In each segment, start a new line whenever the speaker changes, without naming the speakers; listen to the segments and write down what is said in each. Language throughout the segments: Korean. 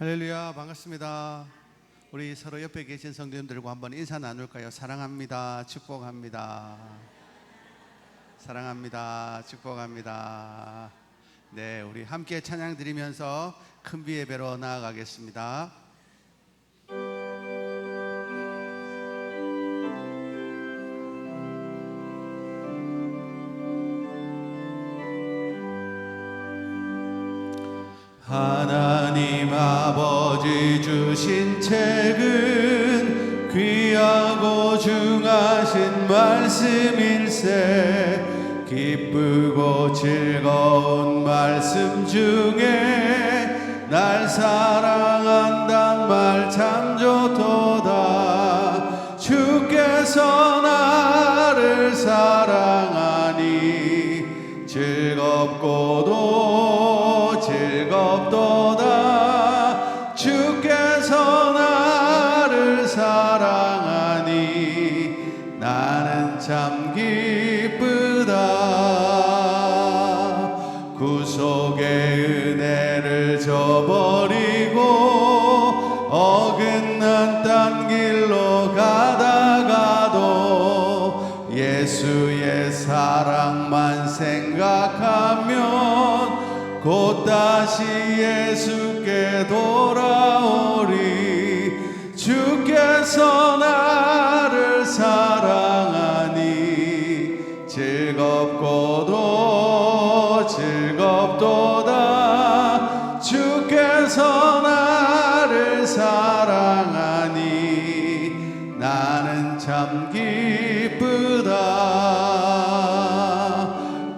할렐루야, 반갑습니다. 우리 서로 옆에 계신 성도님들과 한번 인사 나눌까요? 사랑합니다, 축복합니다. 사랑합니다, 축복합니다. 네, 우리 함께 찬양 드리면서 큰비 예배로 나아가겠습니다. 하나님 아버지 주신 책은 귀하고 중하신 말씀일세. 기쁘고 즐거운 말씀 중에 날 사랑한단 말 참 좋도다. 주께서 나를 사랑하니 즐겁고도 즐겁도다. 주께서 나를 사랑하니 나는 참 기쁘다. 구속의 은혜를 저버리고 어긋난 딴 길로 가다가도 예수의 사랑만 생각하면 곧 다시 예수께 돌아오리. 주께서 나를 사랑하니 즐겁고도 즐겁도다. 주께서 나를 사랑하니 나는 참 기쁘다.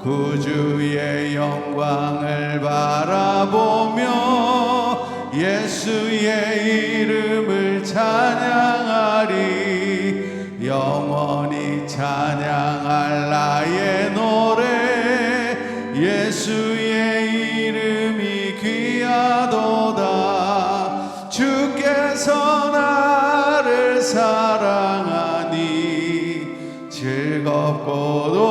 구주의 영광을 바라보며 예수의 이름을 찬양하리. 영원히 찬양할 나의 노래 예수의 이름이 귀하도다. 주께서 나를 사랑하니 즐겁고도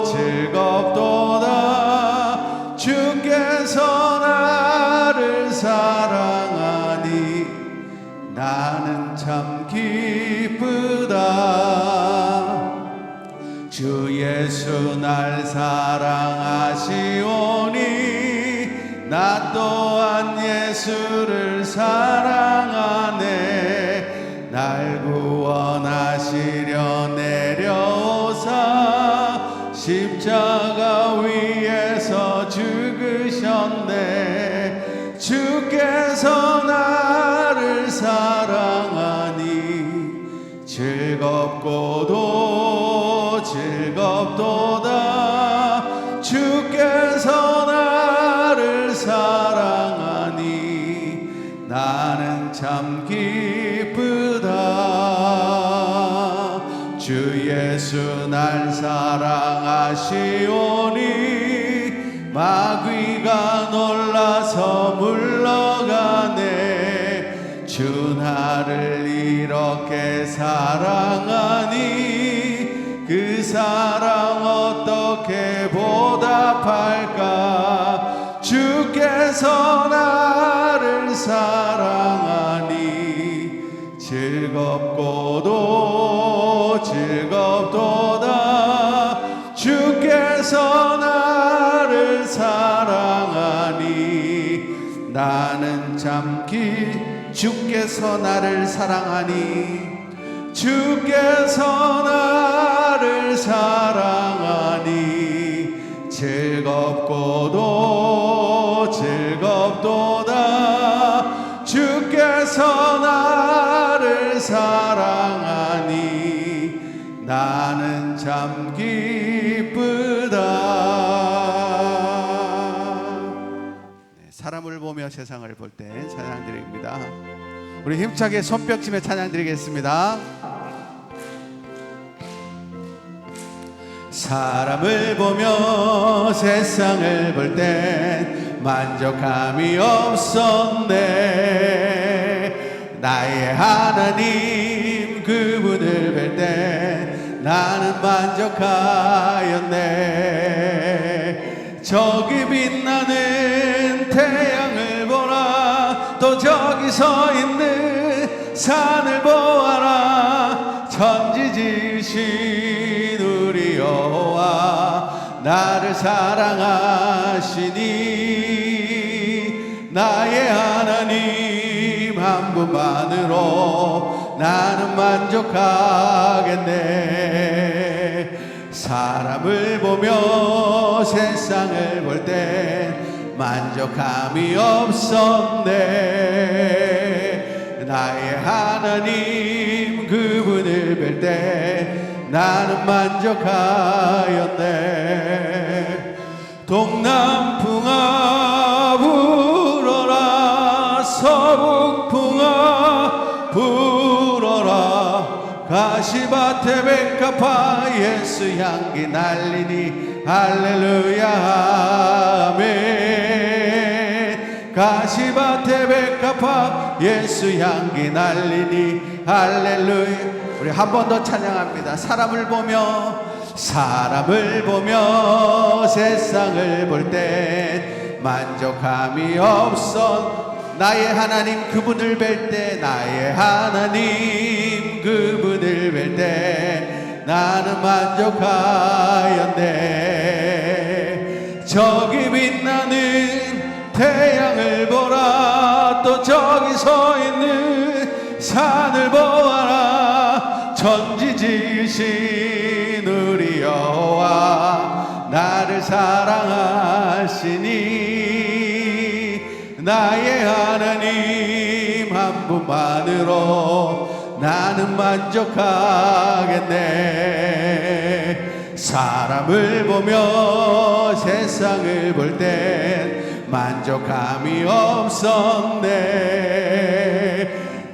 즐겁도다. 주께서 나를 사랑하니 나는 참 기쁘다. 주 예수 날 사랑하시오니 나 또한 예수를 사랑하네. 날 구원하시려 내려오사 십자가 위에서 죽으셨네. 주께서 나를 사랑하니 즐겁고도 즐겁도다. 주께서 나를 사랑하니 나는 참 기쁘다. 주 예수 날 사랑하시오니 마귀가 놀라서 물러가네. 주 나를 이렇게 사랑하니 그 사랑 어떻게 보답할까. 주께서 나를 사랑하니 즐겁고도 즐겁도다. 주께서 나를 사랑하니 나는 참 주께서 나를 사랑하니 주께서 나를 사랑하니 즐겁고도 즐겁도다. 주께서 나를 사랑하니 나는 참 기쁘다. 네, 사람을 보며 세상을 볼 때 찬양 드립니다. 우리 힘차게 손뼉치며 찬양 드리겠습니다. 사람을 보며 세상을 볼 땐 만족함이 없었네. 나의 하나님 그분을 뵐 땐 나는 만족하였네. 저기 빛나는 태양을 보라. 저기 서 있는 산을 보아라. 천지 지으신 우리 여호와 나를 사랑하시니 나의 하나님 한 분만으로 나는 만족하겠네. 사람을 보며 세상을 볼 때 만족함이 없었네. 나의 하나님 그분을 뵐 때 나는 만족하였네. 동남풍아 불어라. 서북풍아 불어라. 가시밭에 백합화 예수 향기 날리니 할렐루야 아멘. 가시밭에 백합화 예수 향기 날리니 할렐루야. 우리 한 번 더 찬양합니다. 사람을 보며 세상을 볼 때 만족함이 없어. 나의 하나님 그분을 뵐 때 나의 하나님 그분을 뵐 때 나는 만족하였네. 저기 빛나는 태양을 보라. 또 저기 서 있는 산을 보아라. 천지 지으신 우리 여호와 나를 사랑하시니 나의 하나님 한 분만으로 나는 만족하겠네. 사람을 보며 세상을 볼 땐 만족함이 없었네.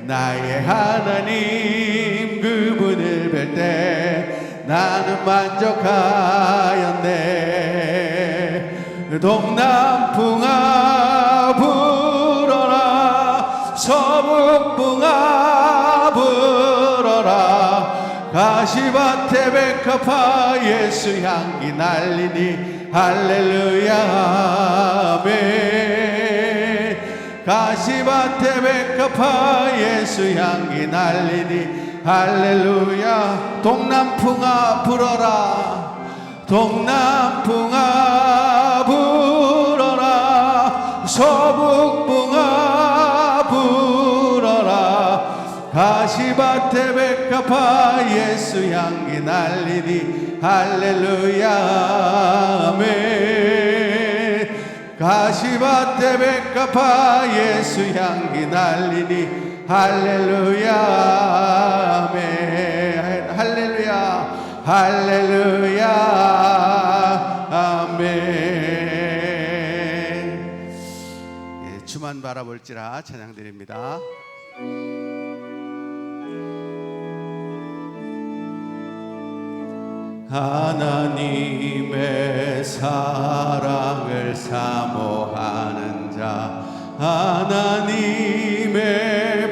나의 하나님 그분을 뵐 때 나는 만족하였네. 동남풍아 불어라. 서북풍아 불어라. 가시밭에 백합화 예수 향기 날리니 할렐루야 아멘. 가시밭에 백합화 예수 향기 날리니 할렐루야. 동남풍아 불어라. 동남풍아 불어라. 서북풍아 불어라. 가시밭에 백합화 예수 향기 날리니 할렐루야 아멘. 가시밭에 백합화 예수 향기 날리니 할렐루야 아멘. 할렐루야 할렐루야 아멘. 예, 주만 바라볼지라 찬양드립니다. 하나님의 사랑을 사모하는 자, 하나님의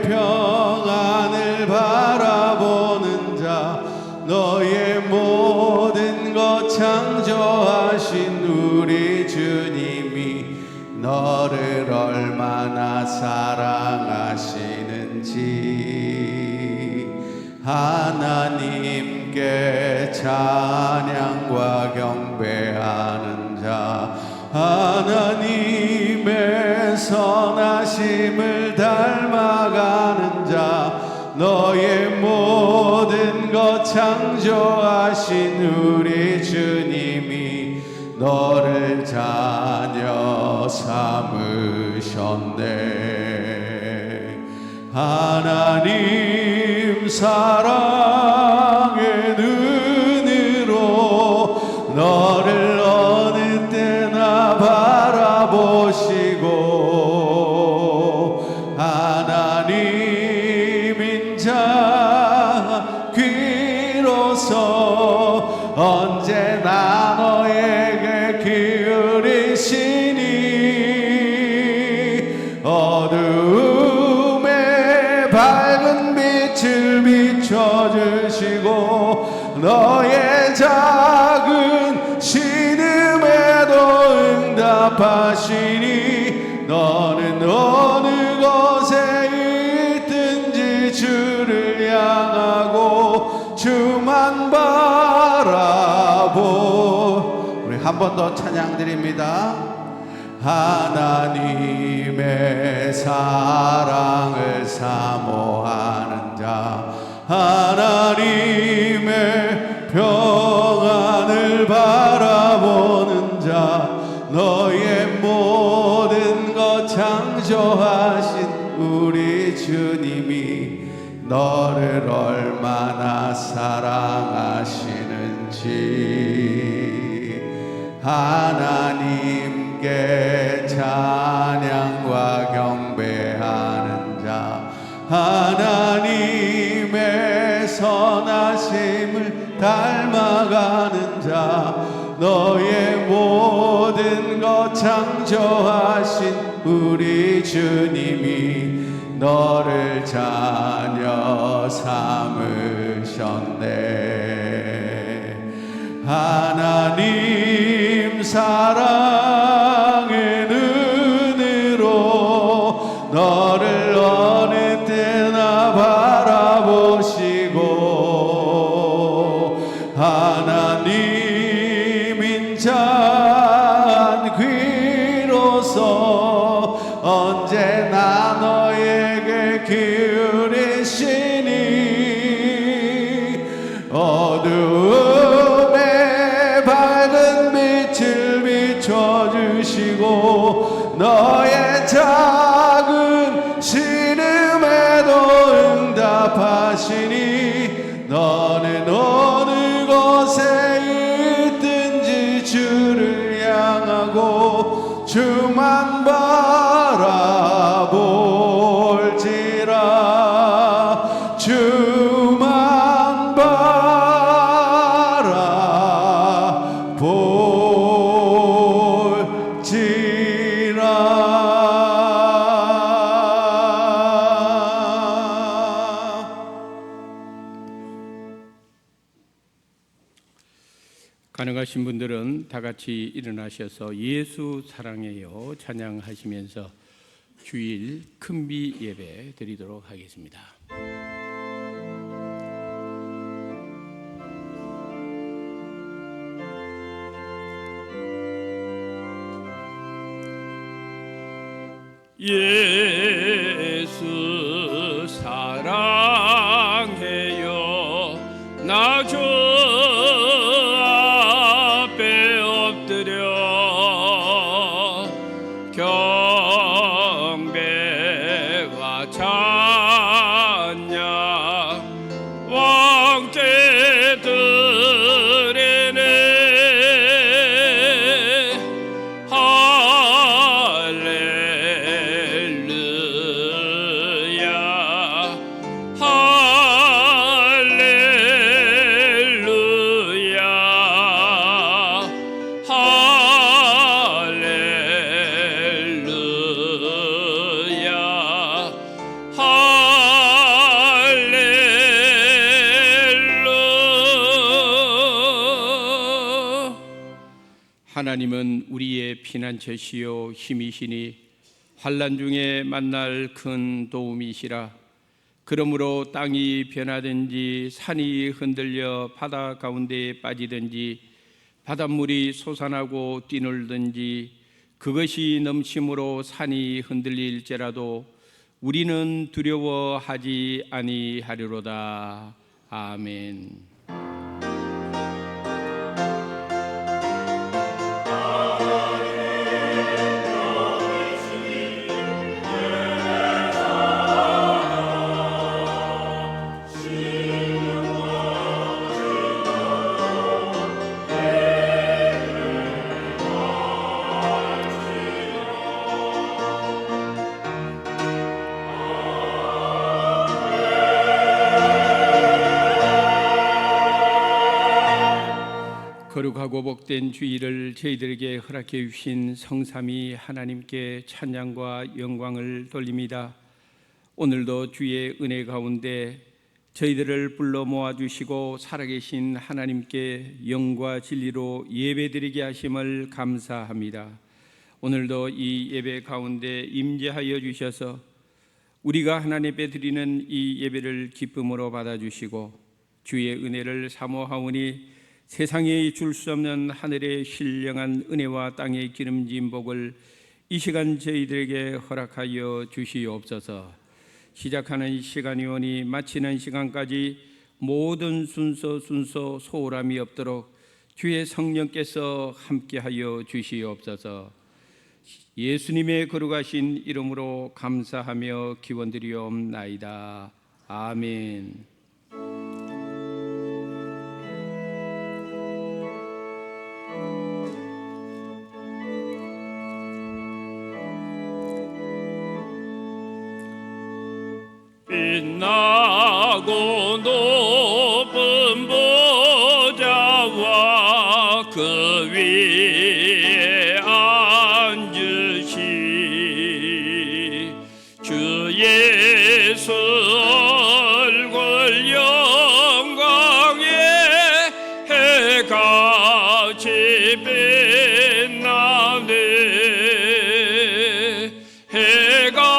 평안을 바라보는 자, 너의 모든 것 창조하신 우리 주님이 너를 얼마나 사랑하시는지 하나님께 찬양과 경배하는 자, 하나님의 선하심을 닮아가는 자, 너의 모든 것 창조하신 우리 주님이 너를 자녀 삼으셨네. 하나님 사랑의 눈으로 너를 어느 때나 바라보시고 하나님 인자 귀로서 언제나 너에게 기울이시니 어두움에 밝은 빛을 비춰주시고 너의 작은 신음에도 응답하시니 너는 어느 곳에 한 번 더 찬양 드립니다. 하나님의 사랑을 사모하는 자, 하나님의 평안을 바라보는 자, 너의 모든 것 창조하신 우리 주님이 너를 얼마나 사랑하시는지 하나님께 찬양과 경배하는 자, 하나님의 선하심을 닮아가는 자, 너의 모든 것 창조하신 우리 주님이 너를 자녀 삼으셨네. 하나님 사랑의 눈으로 너를 어느 때나 바라보시고 하나님 인자한 귀로서 언제나 너에게 기울이시니 어두움에 밝은 빛을 비춰주시고 너의 작은 시름에도 응답하시니 너는 어느 곳에 있든지 주를 향하고 주만 바라볼지라, 주만 바라볼지라.
가능하신 분들은 다 같이 일어나셔서 예수 사랑해요 찬양하시면서 주일 큰비 예배 드리도록 하겠습니다. 예수 사랑해요 나 주 앞에 엎드려 경배와 찬양 왕께 드리네. 하나님은 우리의 피난처시요 힘이시니 환난 중에 만날 큰 도움이시라. 그러므로 땅이 변하든지 산이 흔들려 바다 가운데에 빠지든지 바닷물이 솟아나고 뛰놀든지 그것이 넘침으로 산이 흔들릴지라도 우리는 두려워하지 아니하리로다. 아멘. 거룩하고 복된 주일을 저희들에게 허락해 주신 성삼위 하나님께 찬양과 영광을 돌립니다. 오늘도 주의 은혜 가운데 저희들을 불러 모아주시고 살아계신 하나님께 영과 진리로 예배드리게 하심을 감사합니다. 오늘도 이 예배 가운데 임재하여 주셔서 우리가 하나님 앞에 드리는 이 예배를 기쁨으로 받아주시고 주의 은혜를 사모하오니 세상에 줄 수 없는 하늘의 신령한 은혜와 땅의 기름진 복을 이 시간 저희들에게 허락하여 주시옵소서. 시작하는 시간이 오니 마치는 시간까지 모든 순서 소홀함이 없도록 주의 성령께서 함께하여 주시옵소서. 예수님의 거룩하신 이름으로 감사하며 기원드리옵나이다. 아멘.
빛나고 높은 보좌와 그 위에 앉으시 주 예수 얼굴 영광에 해같이 빛나네 해같이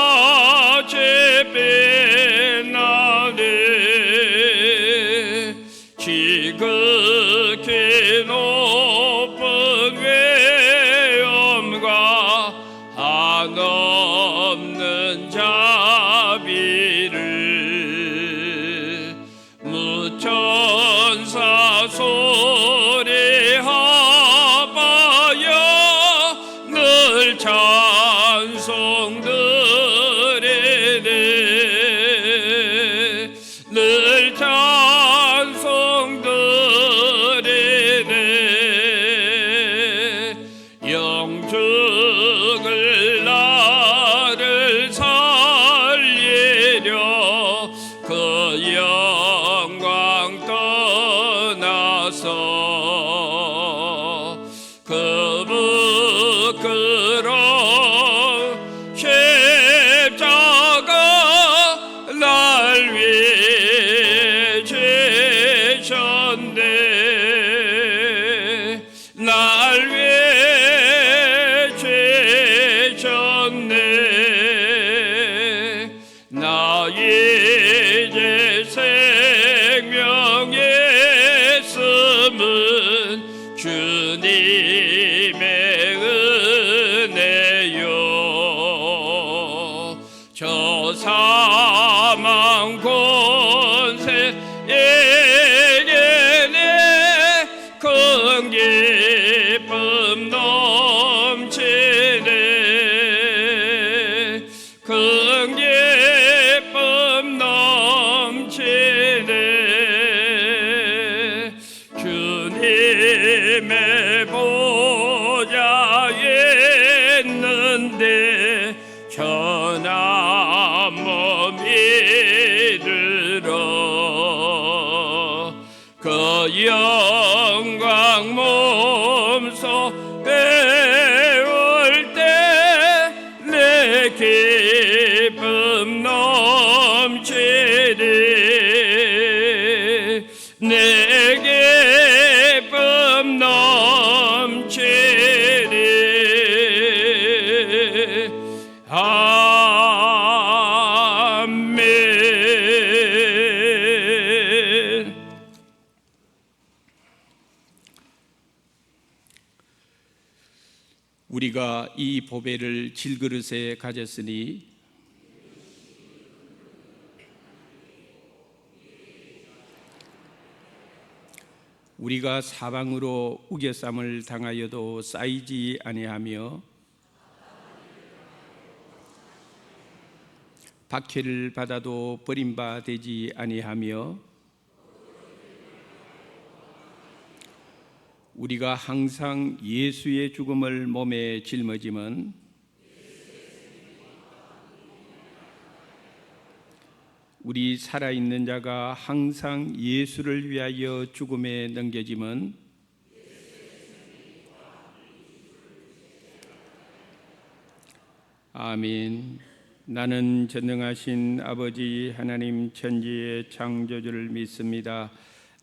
지극히 높은 외엄과 한없는 자비를 무천사 소리하여 늘 찬송드리네 늘 영적을 나를 살리려 그 영광 떠나서 그 부끄러운 십자가 날 위해 지셨네 날 위해 나 이제 생명에 숨은 주님의 은혜요 저 사망 권세 에게네 큰 기쁨 넘치네 큰 기쁨 넘치네 주님의 보좌에 있는데 천한 몸이 들어 그 영광 몸소 배울 때 내 기쁨 넘치리 내 기쁨 넘치리 아멘.
우리가 이 보배를 질그릇에 가졌으니 우리가 사방으로 우겨쌈을 당하여도 쌓이지 아니하며 박해를 받아도 버림바 되지 아니하며 우리가 항상 예수의 죽음을 몸에 짊어짐은 우리 살아있는 자가 항상 예수를 위하여 죽음에 넘겨짐은 아멘. 나는 전능하신 아버지 하나님 천지의 창조주를 믿습니다.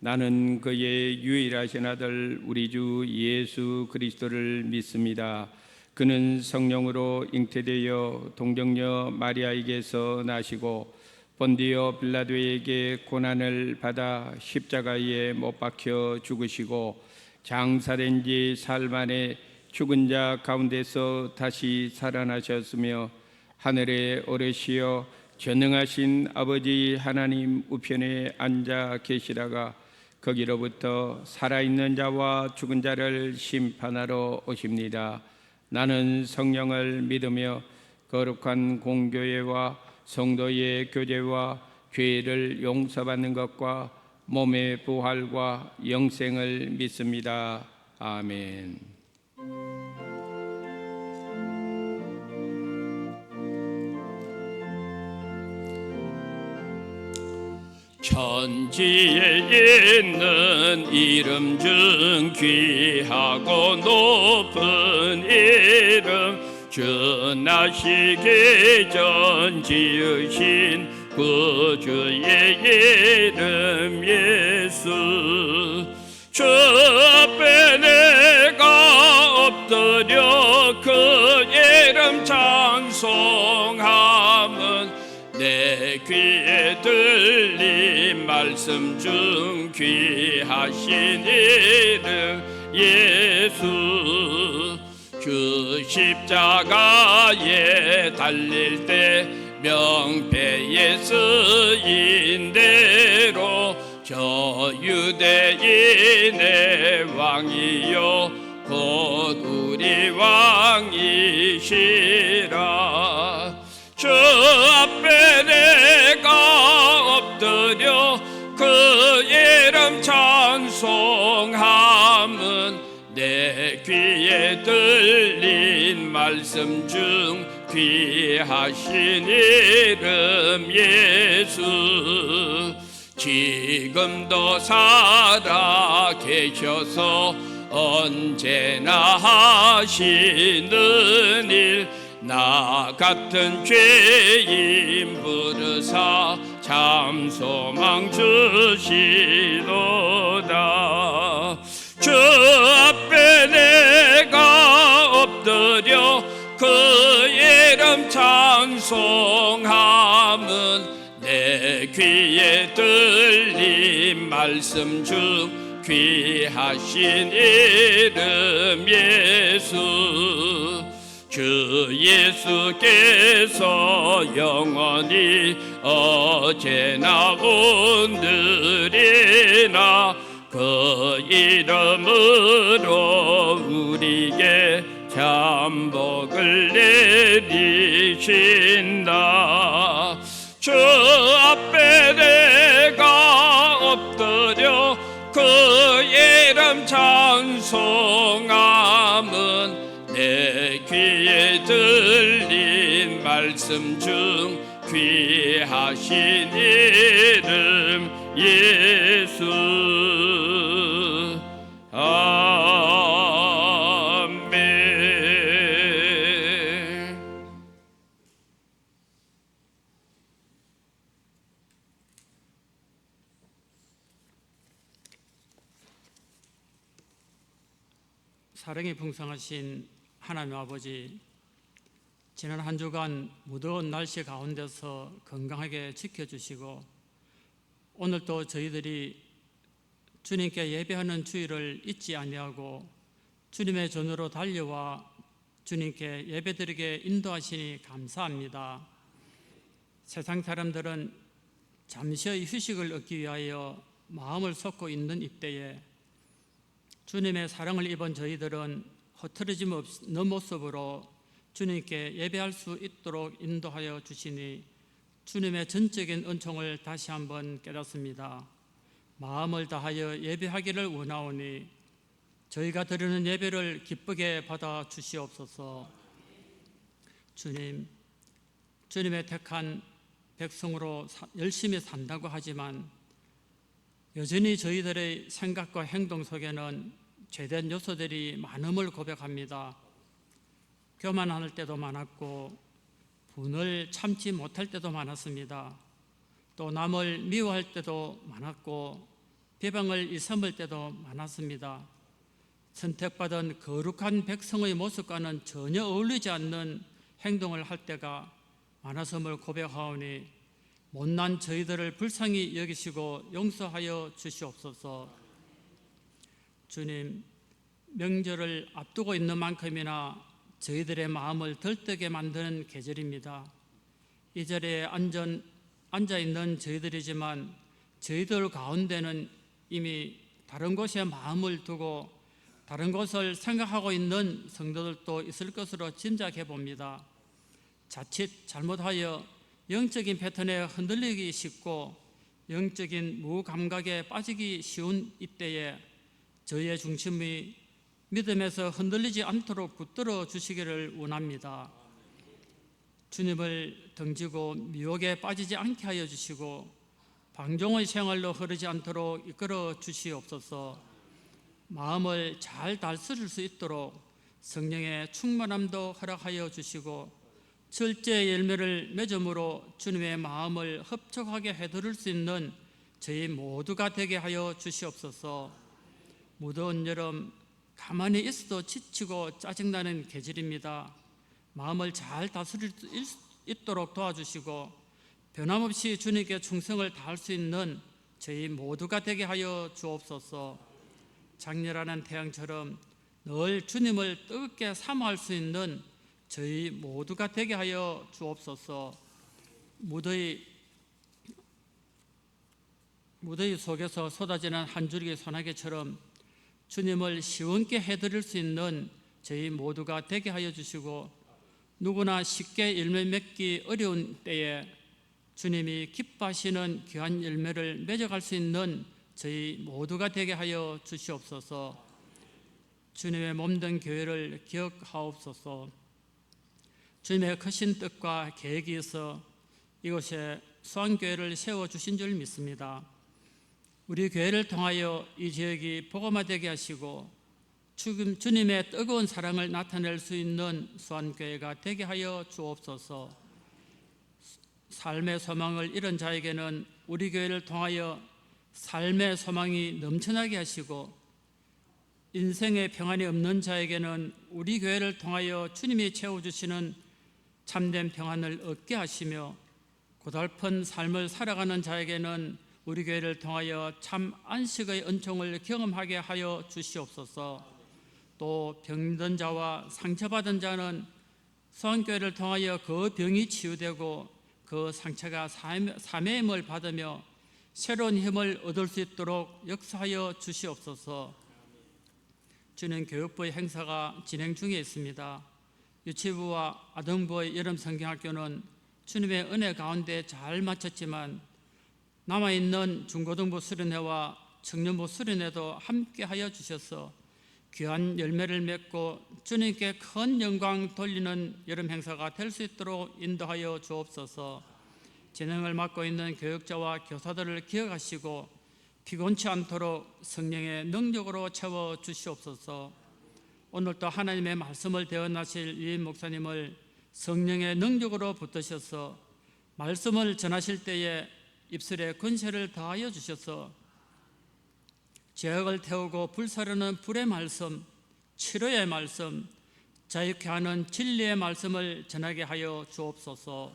나는 그의 유일하신 아들 우리 주 예수 그리스도를 믿습니다. 그는 성령으로 잉태되어 동정녀 마리아에게서 나시고 본디오 빌라도에게 고난을 받아 십자가에 못 박혀 죽으시고 장사된 지 사흘 만에 죽은 자 가운데서 다시 살아나셨으며 하늘에 오르시어 전능하신 아버지 하나님 우편에 앉아 계시다가 거기로부터 살아있는 자와 죽은 자를 심판하러 오십니다. 나는 성령을 믿으며 거룩한 공교회와 성도의 교제와 죄를 용서받는 것과 몸의 부활과 영생을 믿습니다. 아멘.
천지에 있는 이름 중 귀하고 높은 이름 전하시기 전 지으신 구주의 이름 예수. 주 앞에 내가 엎드려 그 이름 찬송함은 내 귀에 들린 말씀 중 귀하신 이름 예수. 그 십자가에 달릴 때 명패에 쓰인 대로 저 유대인의 왕이요 곧 우리 왕이시라. 주 앞에 내가 엎드려 그 이름 찬송함은 내 귀에 들린 말씀 중 귀하신 이름 예수. 지금도 살아 계셔서 언제나 하시는 일 나 같은 죄인 부르사 참 소망 주시도다. 주 앞에 내가 엎드려 그 이름 찬송함은 내 귀에 들린 말씀 중 귀하신 이름 예수. 주 예수께서 영원히 어제나 오늘이나 그 이름으로 우리에게 참 복을 내리신다. 주 앞에 내가 엎드려 그 이름 찬송함은 내 귀에 들린 말씀 중 귀하신 이름 예수. 아멘.
사랑이 풍성하신 하나님 아버지, 지난 한 주간 무더운 날씨 가운데서 건강하게 지켜주시고 오늘도 저희들이 주님께 예배하는 주일을 잊지 아니하고 주님의 전으로 달려와 주님께 예배드리게 인도하시니 감사합니다. 세상 사람들은 잠시의 휴식을 얻기 위하여 마음을 쏟고 있는 이때에 주님의 사랑을 입은 저희들은 흐트러짐 없는 모습으로 주님께 예배할 수 있도록 인도하여 주시니 주님의 전적인 은총을 다시 한번 깨닫습니다. 마음을 다하여 예배하기를 원하오니 저희가 드리는 예배를 기쁘게 받아 주시옵소서. 주님, 주님의 택한 백성으로 열심히 산다고 하지만 여전히 저희들의 생각과 행동 속에는 죄된 요소들이 많음을 고백합니다. 교만할 때도 많았고 분을 참지 못할 때도 많았습니다. 또 남을 미워할 때도 많았고 비방을 일삼을 때도 많았습니다. 선택받은 거룩한 백성의 모습과는 전혀 어울리지 않는 행동을 할 때가 많았음을 고백하오니 못난 저희들을 불쌍히 여기시고 용서하여 주시옵소서. 주님, 명절을 앞두고 있는 만큼이나 저희들의 마음을 들뜨게 만드는 계절입니다. 이 자리에 앉아 있는 저희들이지만 저희들 가운데는 이미 다른 곳에 마음을 두고 다른 것을 생각하고 있는 성도들도 있을 것으로 짐작해 봅니다. 자칫 잘못하여 영적인 패턴에 흔들리기 쉽고 영적인 무감각에 빠지기 쉬운 이때에 저희의 중심이 믿음에서 흔들리지 않도록 붙들어 주시기를 원합니다. 주님을 등지고 미혹에 빠지지 않게 하여 주시고 방종의 생활로 흐르지 않도록 이끌어 주시옵소서. 마음을 잘 다스릴 수 있도록 성령의 충만함도 허락하여 주시고 절제의 열매를 맺음으로 주님의 마음을 흡족하게 해드릴 수 있는 저희 모두가 되게 하여 주시옵소서. 무더운 여름 가만히 있어도 지치고 짜증나는 계절입니다. 마음을 잘 다스릴 수 있도록 도와주시고 변함없이 주님께 충성을 다할 수 있는 저희 모두가 되게 하여 주옵소서. 장렬하는 태양처럼 늘 주님을 뜨겁게 사모할 수 있는 저희 모두가 되게 하여 주옵소서. 무더위 속에서 쏟아지는 한 줄기 소나기처럼 주님을 시원케 해드릴 수 있는 저희 모두가 되게 하여 주시고 누구나 쉽게 열매 맺기 어려운 때에 주님이 기뻐하시는 귀한 열매를 맺어갈 수 있는 저희 모두가 되게 하여 주시옵소서. 주님의 몸된 교회를 기억하옵소서. 주님의 크신 뜻과 계획이 있어 이곳에 수안교회를 세워주신 줄 믿습니다. 우리 교회를 통하여 이 지역이 복음화되게 하시고 주님의 뜨거운 사랑을 나타낼 수 있는 수안교회가 되게 하여 주옵소서. 삶의 소망을 잃은 자에게는 우리 교회를 통하여 삶의 소망이 넘쳐나게 하시고 인생의 평안이 없는 자에게는 우리 교회를 통하여 주님이 채워주시는 참된 평안을 얻게 하시며 고달픈 삶을 살아가는 자에게는 우리 교회를 통하여 참 안식의 은총을 경험하게 하여 주시옵소서. 또 병든 자와 상처받은 자는 수안교회를 통하여 그 병이 치유되고 그 상처가 삶의 힘을 받으며 새로운 힘을 얻을 수 있도록 역사하여 주시옵소서. 주는 교육부의 행사가 진행 중에 있습니다. 유치부와 아동부의 여름 성경학교는 주님의 은혜 가운데 잘 마쳤지만 남아있는 중고등부 수련회와 청년부 수련회도 함께 하여 주셔서 귀한 열매를 맺고 주님께 큰 영광 돌리는 여름 행사가 될 수 있도록 인도하여 주옵소서. 진행을 맡고 있는 교육자와 교사들을 기억하시고 피곤치 않도록 성령의 능력으로 채워 주시옵소서. 오늘도 하나님의 말씀을 대언하실 이인 목사님을 성령의 능력으로 붙드셔서 말씀을 전하실 때에 입술에 권세를 더하여 주셔서 죄악을 태우고 불사르는 불의 말씀, 치료의 말씀, 자유케 하는 진리의 말씀을 전하게 하여 주옵소서.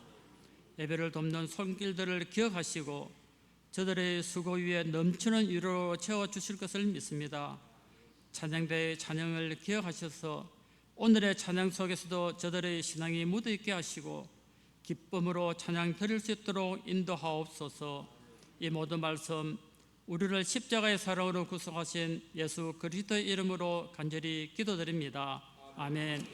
예배를 돕는 손길들을 기억하시고 저들의 수고 위에 넘치는 위로로 채워주실 것을 믿습니다. 찬양대의 찬양을 기억하셔서 오늘의 찬양 속에서도 저들의 신앙이 묻어있게 하시고 기쁨으로 찬양 드릴 수 있도록 인도하옵소서. 이 모든 말씀 우리를 십자가의 사랑으로 구속하신 예수 그리스도의 이름으로 간절히 기도드립니다. 아멘.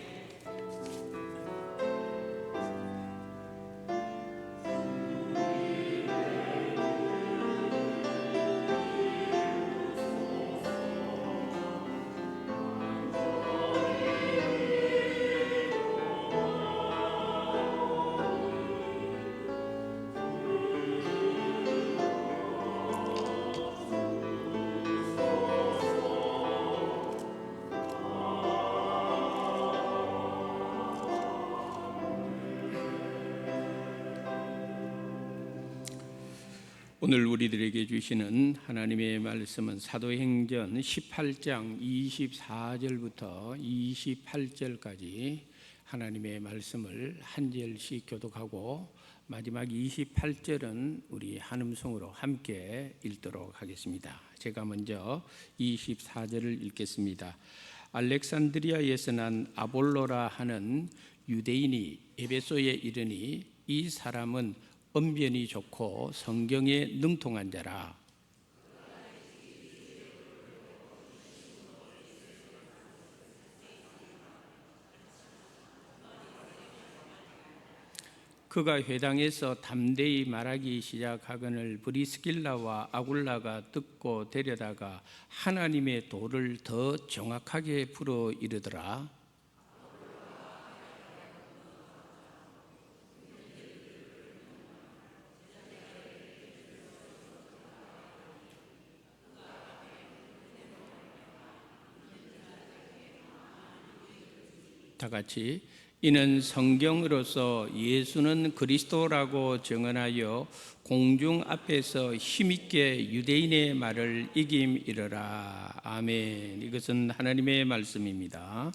오늘 우리들에게 주시는 하나님의 말씀은 사도행전 18장 24절부터 28절까지 하나님의 말씀을 한 절씩 교독하고 마지막 28절은 우리 한음성으로 함께 읽도록 하겠습니다. 제가 먼저 24절을 읽겠습니다. 알렉산드리아에서 난 아볼로라 하는 유대인이 에베소에 이르니 이 사람은 언변이 좋고 성경에 능통한 자라. 그가 회당에서 담대히 말하기 시작하거늘 브리스길라와 아굴라가 듣고 데려다가 하나님의 도를 더 정확하게 풀어 이르더라. 다 같이 이는 성경으로서 예수는 그리스도라고 증언하여 공중 앞에서 힘있게 유대인의 말을 이김이러라. 아멘. 이것은 하나님의 말씀입니다.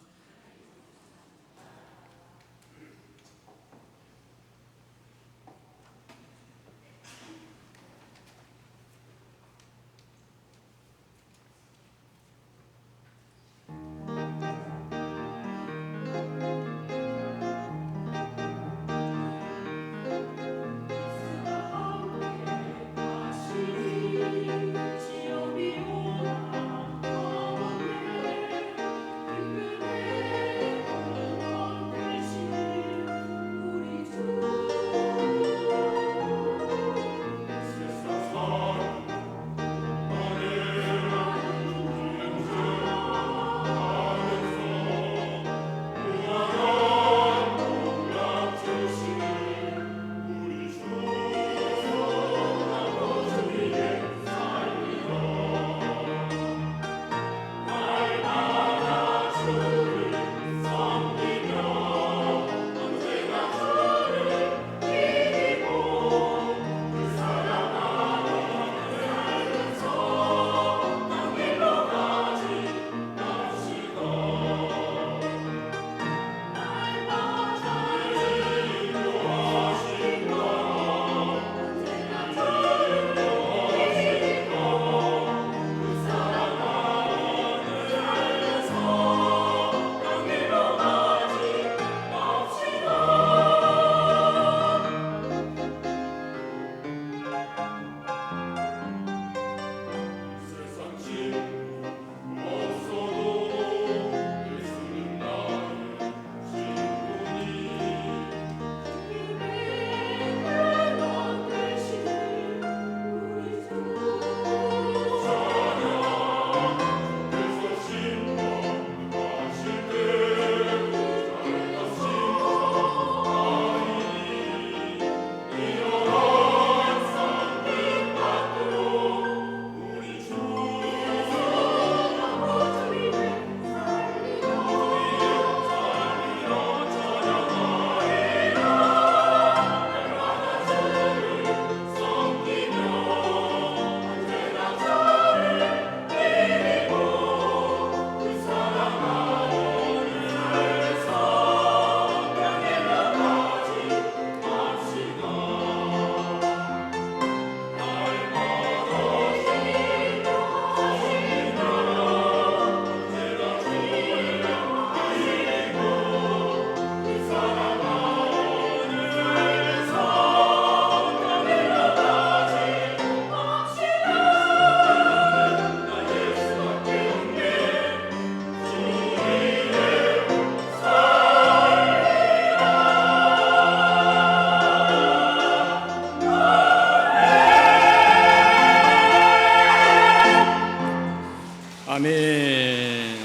아멘.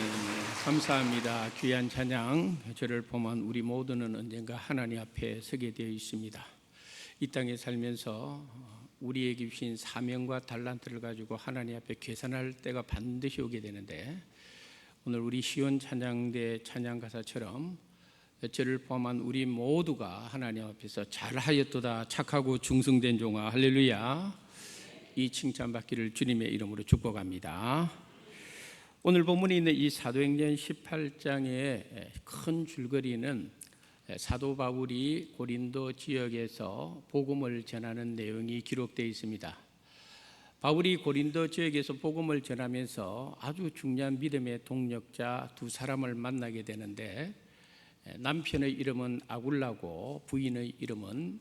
감사합니다. 귀한 찬양. 저를 보면 우리 모두는 언젠가 하나님 앞에 서게 되어 있습니다. 이 땅에 살면서 우리에게 주신 사명과 달란트를 가지고 하나님 앞에 계산할 때가 반드시 오게 되는데, 오늘 우리 시온 찬양대 찬양가사처럼 저를 포함한 우리 모두가 하나님 앞에서 잘하였도다 착하고 충성된 종아 할렐루야, 이 칭찬받기를 주님의 이름으로 축복합니다. 오늘 본문에 있는 이 사도행전 18장의 큰 줄거리는 사도 바울이 고린도 지역에서 복음을 전하는 내용이 기록되어 있습니다. 바울이 고린도 지역에서 복음을 전하면서 아주 중요한 믿음의 동력자 두 사람을 만나게 되는데, 남편의 이름은 아굴라고 부인의 이름은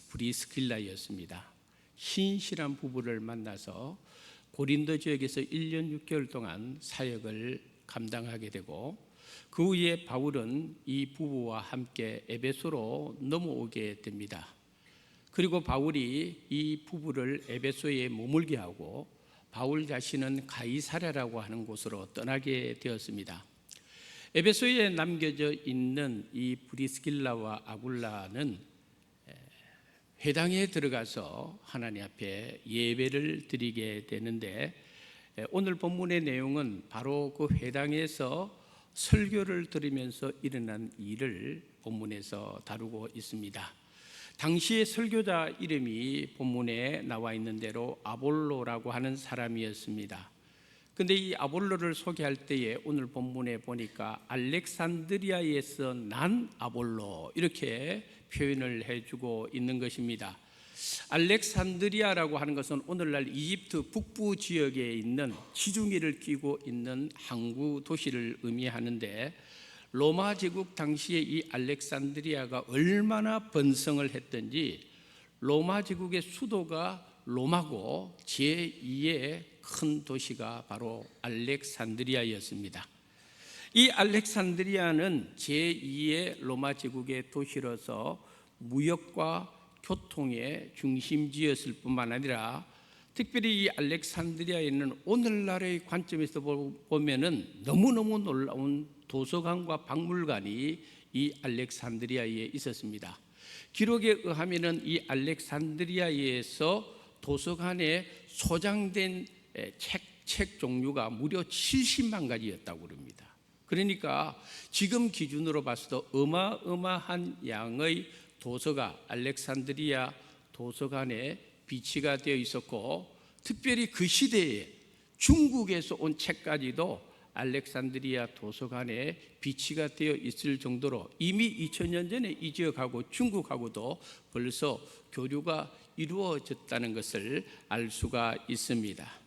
브리스길라였습니다. 신실한 부부를 만나서 고린도 지역에서 1년 6개월 동안 사역을 감당하게 되고, 그 후에 바울은 이 부부와 함께 에베소로 넘어오게 됩니다. 그리고 바울이 이 부부를 에베소에 머물게 하고 바울 자신은 가이사랴라고 하는 곳으로 떠나게 되었습니다. 에베소에 남겨져 있는 이 브리스길라와 아굴라는 회당에 들어가서 하나님 앞에 예배를 드리게 되는데, 오늘 본문의 내용은 바로 그 회당에서 설교를 들으면서 일어난 일을 본문에서 다루고 있습니다. 당시의 설교자 이름이 본문에 나와 있는 대로 아볼로라고 하는 사람이었습니다. 근데 이 아볼로를 소개할 때에 오늘 본문에 보니까 알렉산드리아에서 난 아볼로, 이렇게 표현을 해주고 있는 것입니다. 알렉산드리아라고 하는 것은 오늘날 이집트 북부 지역에 있는 지중해를 끼고 있는 항구 도시를 의미하는데, 로마 제국 당시에 이 알렉산드리아가 얼마나 번성을 했던지 로마 제국의 수도가 로마고 제2의 큰 도시가 바로 알렉산드리아였습니다. 이 알렉산드리아는 제2의 로마 제국의 도시로서 무역과 교통의 중심지였을 뿐만 아니라, 특별히 이 알렉산드리아에는 오늘날의 관점에서 보면은 너무너무 놀라운 도서관과 박물관이 이 알렉산드리아에 있었습니다. 기록에 의하면은 이 알렉산드리아에서 도서관에 소장된 책 종류가 무려 70만 가지였다고 그럽니다. 그러니까 지금 기준으로 봤어도 어마어마한 양의 도서가 알렉산드리아 도서관에 비치가 되어 있었고, 특별히 그 시대에 중국에서 온 책까지도 알렉산드리아 도서관에 비치가 되어 있을 정도로 이미 2000년 전에 이 지역하고 중국하고도 벌써 교류가 이루어졌다는 것을 알 수가 있습니다.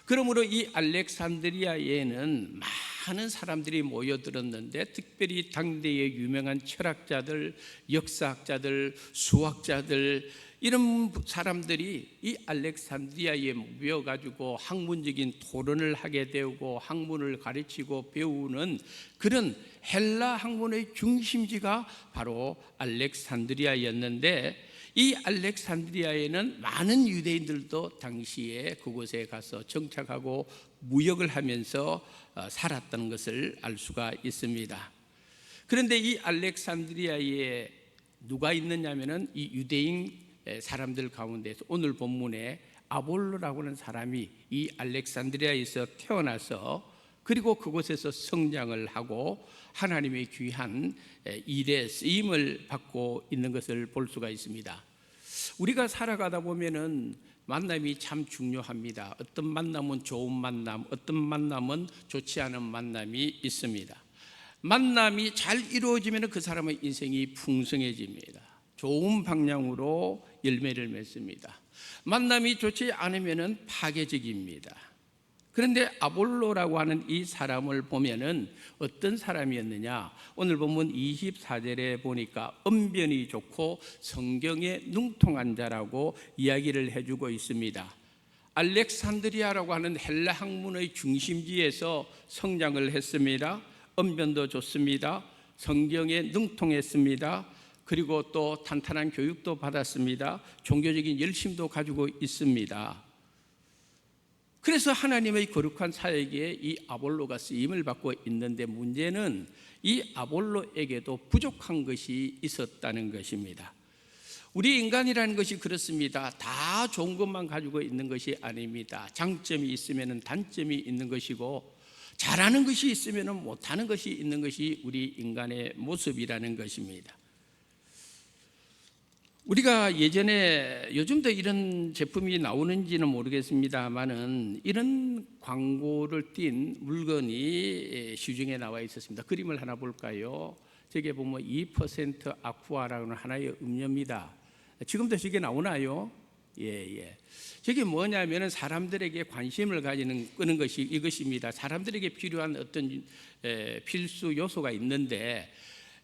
그러므로 이 알렉산드리아에는 많은 사람들이 모여들었는데, 특별히 당대의 유명한 철학자들, 역사학자들, 수학자들, 이런 사람들이 이 알렉산드리아에 모여가지고 학문적인 토론을 하게 되고 학문을 가르치고 배우는 그런 헬라 학문의 중심지가 바로 알렉산드리아였는데, 이 알렉산드리아에는 많은 유대인들도 당시에 그곳에 가서 정착하고 무역을 하면서 살았다는 것을 알 수가 있습니다. 그런데 이 알렉산드리아에 누가 있느냐면은 이 유대인 사람들 가운데서 오늘 본문에 아볼로라고 하는 사람이 이 알렉산드리아에서 태어나서 그리고 그곳에서 성장을 하고 하나님의 귀한 일에 쓰임을 받고 있는 것을 볼 수가 있습니다. 우리가 살아가다 보면은 만남이 참 중요합니다. 어떤 만남은 좋은 만남, 어떤 만남은 좋지 않은 만남이 있습니다. 만남이 잘 이루어지면 그 사람의 인생이 풍성해집니다. 좋은 방향으로 열매를 맺습니다. 만남이 좋지 않으면 파괴적입니다. 그런데 아볼로라고 하는 이 사람을 보면은 어떤 사람이었느냐? 오늘 본문 24절에 보니까 언변이 좋고 성경에 능통한 자라고 이야기를 해주고 있습니다. 알렉산드리아라고 하는 헬라 학문의 중심지에서 성장을 했습니다. 언변도 좋습니다. 성경에 능통했습니다. 그리고 또 탄탄한 교육도 받았습니다. 종교적인 열심도 가지고 있습니다. 그래서 하나님의 거룩한 사역에 이 아볼로가 쓰임을 받고 있는데, 문제는 이 아볼로에게도 부족한 것이 있었다는 것입니다. 우리 인간이라는 것이 그렇습니다. 다 좋은 것만 가지고 있는 것이 아닙니다. 장점이 있으면 단점이 있는 것이고, 잘하는 것이 있으면 못하는 것이 있는 것이 우리 인간의 모습이라는 것입니다. 우리가 예전에, 요즘도 이런 제품이 나오는지는 모르겠습니다만은 이런 광고를 띈 물건이 시중에 나와 있었습니다. 그림을 하나 볼까요? 저게 보면 2% 아쿠아라는 하나의 음료입니다. 지금도 저게 나오나요? 예. 저게 뭐냐면은 사람들에게 관심을 끄는 것이 이것입니다. 사람들에게 필요한 어떤 필수 요소가 있는데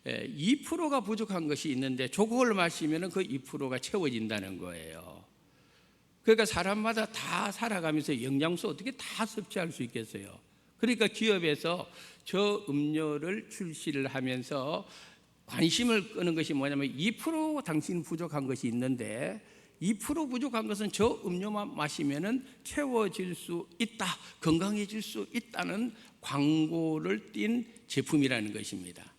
2%가 부족한 것이 있는데 저걸 마시면은 그 2%가 채워진다는 거예요. 그러니까 사람마다 다 살아가면서 영양소 어떻게 다 섭취할 수 있겠어요? 그러니까 기업에서 저 음료를 출시를 하면서 관심을 끄는 것이 뭐냐면 2% 당신 부족한 것이 있는데 2% 부족한 것은 저 음료만 마시면은 채워질 수 있다, 건강해질 수 있다는 광고를 띈 제품이라는 것입니다.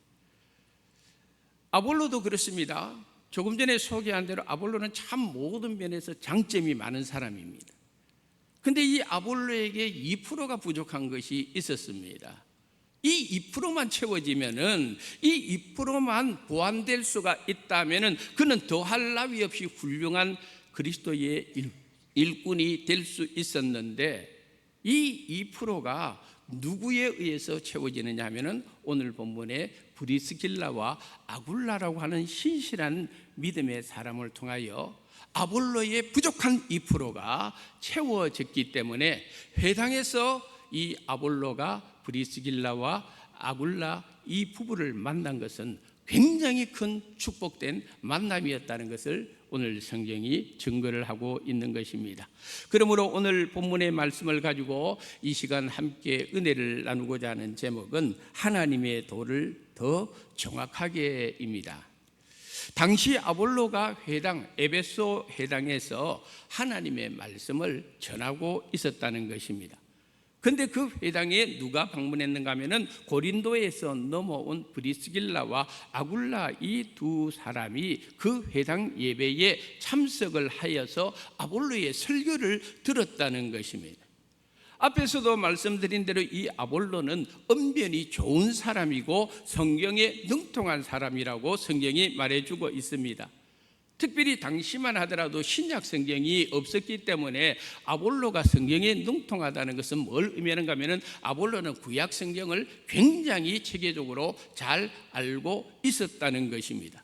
아볼로도 그렇습니다. 조금 전에 소개한 대로 아볼로는 참 모든 면에서 장점이 많은 사람입니다. 근데 이 아볼로에게 2%가 부족한 것이 있었습니다. 이 2%만 채워지면은, 이 2%만 보완될 수가 있다면은 그는 더할 나위 없이 훌륭한 그리스도의 일꾼이 될 수 있었는데, 이 2%가 누구에 의해서 채워지느냐 하면은 오늘 본문에 브리스길라와 아굴라라고 하는 신실한 믿음의 사람을 통하여 아볼로의 부족한 2%가 채워졌기 때문에 회당에서 이 아볼로가 브리스길라와 아굴라 이 부부를 만난 것은 굉장히 큰 축복된 만남이었다는 것을 오늘 성경이 증거를 하고 있는 것입니다. 그러므로 오늘 본문의 말씀을 가지고 이 시간 함께 은혜를 나누고자 하는 제목은 하나님의 도를 더 정확하게입니다. 당시 아볼로가 에베소 회당에서 하나님의 말씀을 전하고 있었다는 것입니다. 근데 그 회당에 누가 방문했는가 하면은 고린도에서 넘어온 브리스길라와 아굴라 이 두 사람이 그 회당 예배에 참석을 하여서 아볼로의 설교를 들었다는 것입니다. 앞에서도 말씀드린 대로 이 아볼로는 언변이 좋은 사람이고 성경에 능통한 사람이라고 성경이 말해주고 있습니다. 특별히 당시만 하더라도 신약 성경이 없었기 때문에 아볼로가 성경에 능통하다는 것은 뭘 의미하는가 하면 아볼로는 구약 성경을 굉장히 체계적으로 잘 알고 있었다는 것입니다.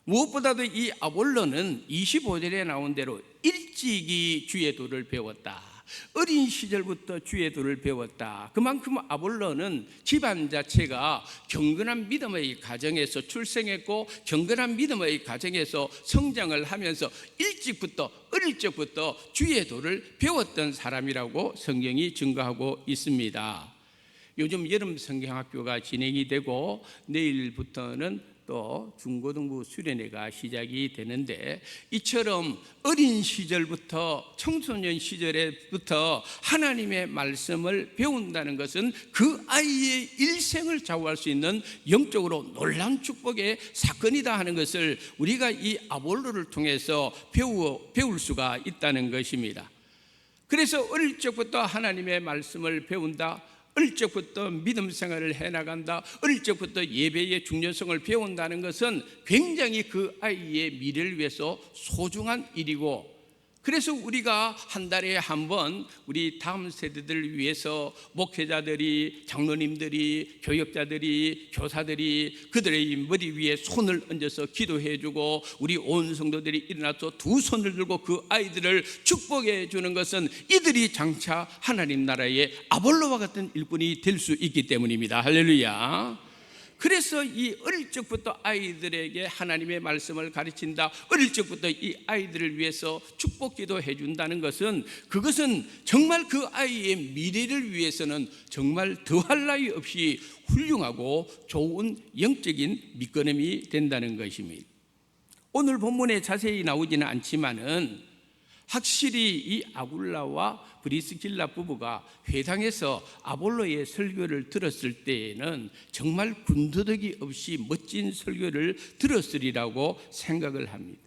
무엇보다도 이 아볼로는 25절에 나온 대로 일찍이 주의 도를 배웠다. 어린 시절부터 주의 도를 배웠다. 그만큼 아볼로는 집안 자체가 경건한 믿음의 가정에서 출생했고 경건한 믿음의 가정에서 성장을 하면서 어릴 적부터 주의 도를 배웠던 사람이라고 성경이 증거하고 있습니다. 요즘 여름 성경학교가 진행이 되고 내일부터는 또 중고등부 수련회가 시작이 되는데, 이처럼 어린 시절부터 청소년 시절에부터 하나님의 말씀을 배운다는 것은 그 아이의 일생을 좌우할 수 있는 영적으로 놀라운 축복의 사건이다 하는 것을 우리가 이 아볼로를 통해서 배울 수가 있다는 것입니다. 그래서 어릴 적부터 하나님의 말씀을 배운다, 어릴 적부터 믿음 생활을 해나간다, 어릴 적부터 예배의 중요성을 배운다는 것은 굉장히 그 아이의 미래를 위해서 소중한 일이고, 그래서 우리가 한 달에 한 번 우리 다음 세대들을 위해서 목회자들이, 장로님들이, 교역자들이, 교사들이 그들의 머리 위에 손을 얹어서 기도해주고 우리 온 성도들이 일어나서 두 손을 들고 그 아이들을 축복해 주는 것은 이들이 장차 하나님 나라의 아볼로와 같은 일꾼이 될 수 있기 때문입니다. 할렐루야. 그래서 이 어릴 적부터 아이들에게 하나님의 말씀을 가르친다, 어릴 적부터 이 아이들을 위해서 축복 기도해 준다는 것은, 그것은 정말 그 아이의 미래를 위해서는 정말 더할 나위 없이 훌륭하고 좋은 영적인 밑거름이 된다는 것입니다. 오늘 본문에 자세히 나오지는 않지만은 확실히 이 아굴라와 브리스길라 부부가 회당에서 아볼로의 설교를 들었을 때에는 정말 군더더기 없이 멋진 설교를 들었으리라고 생각을 합니다.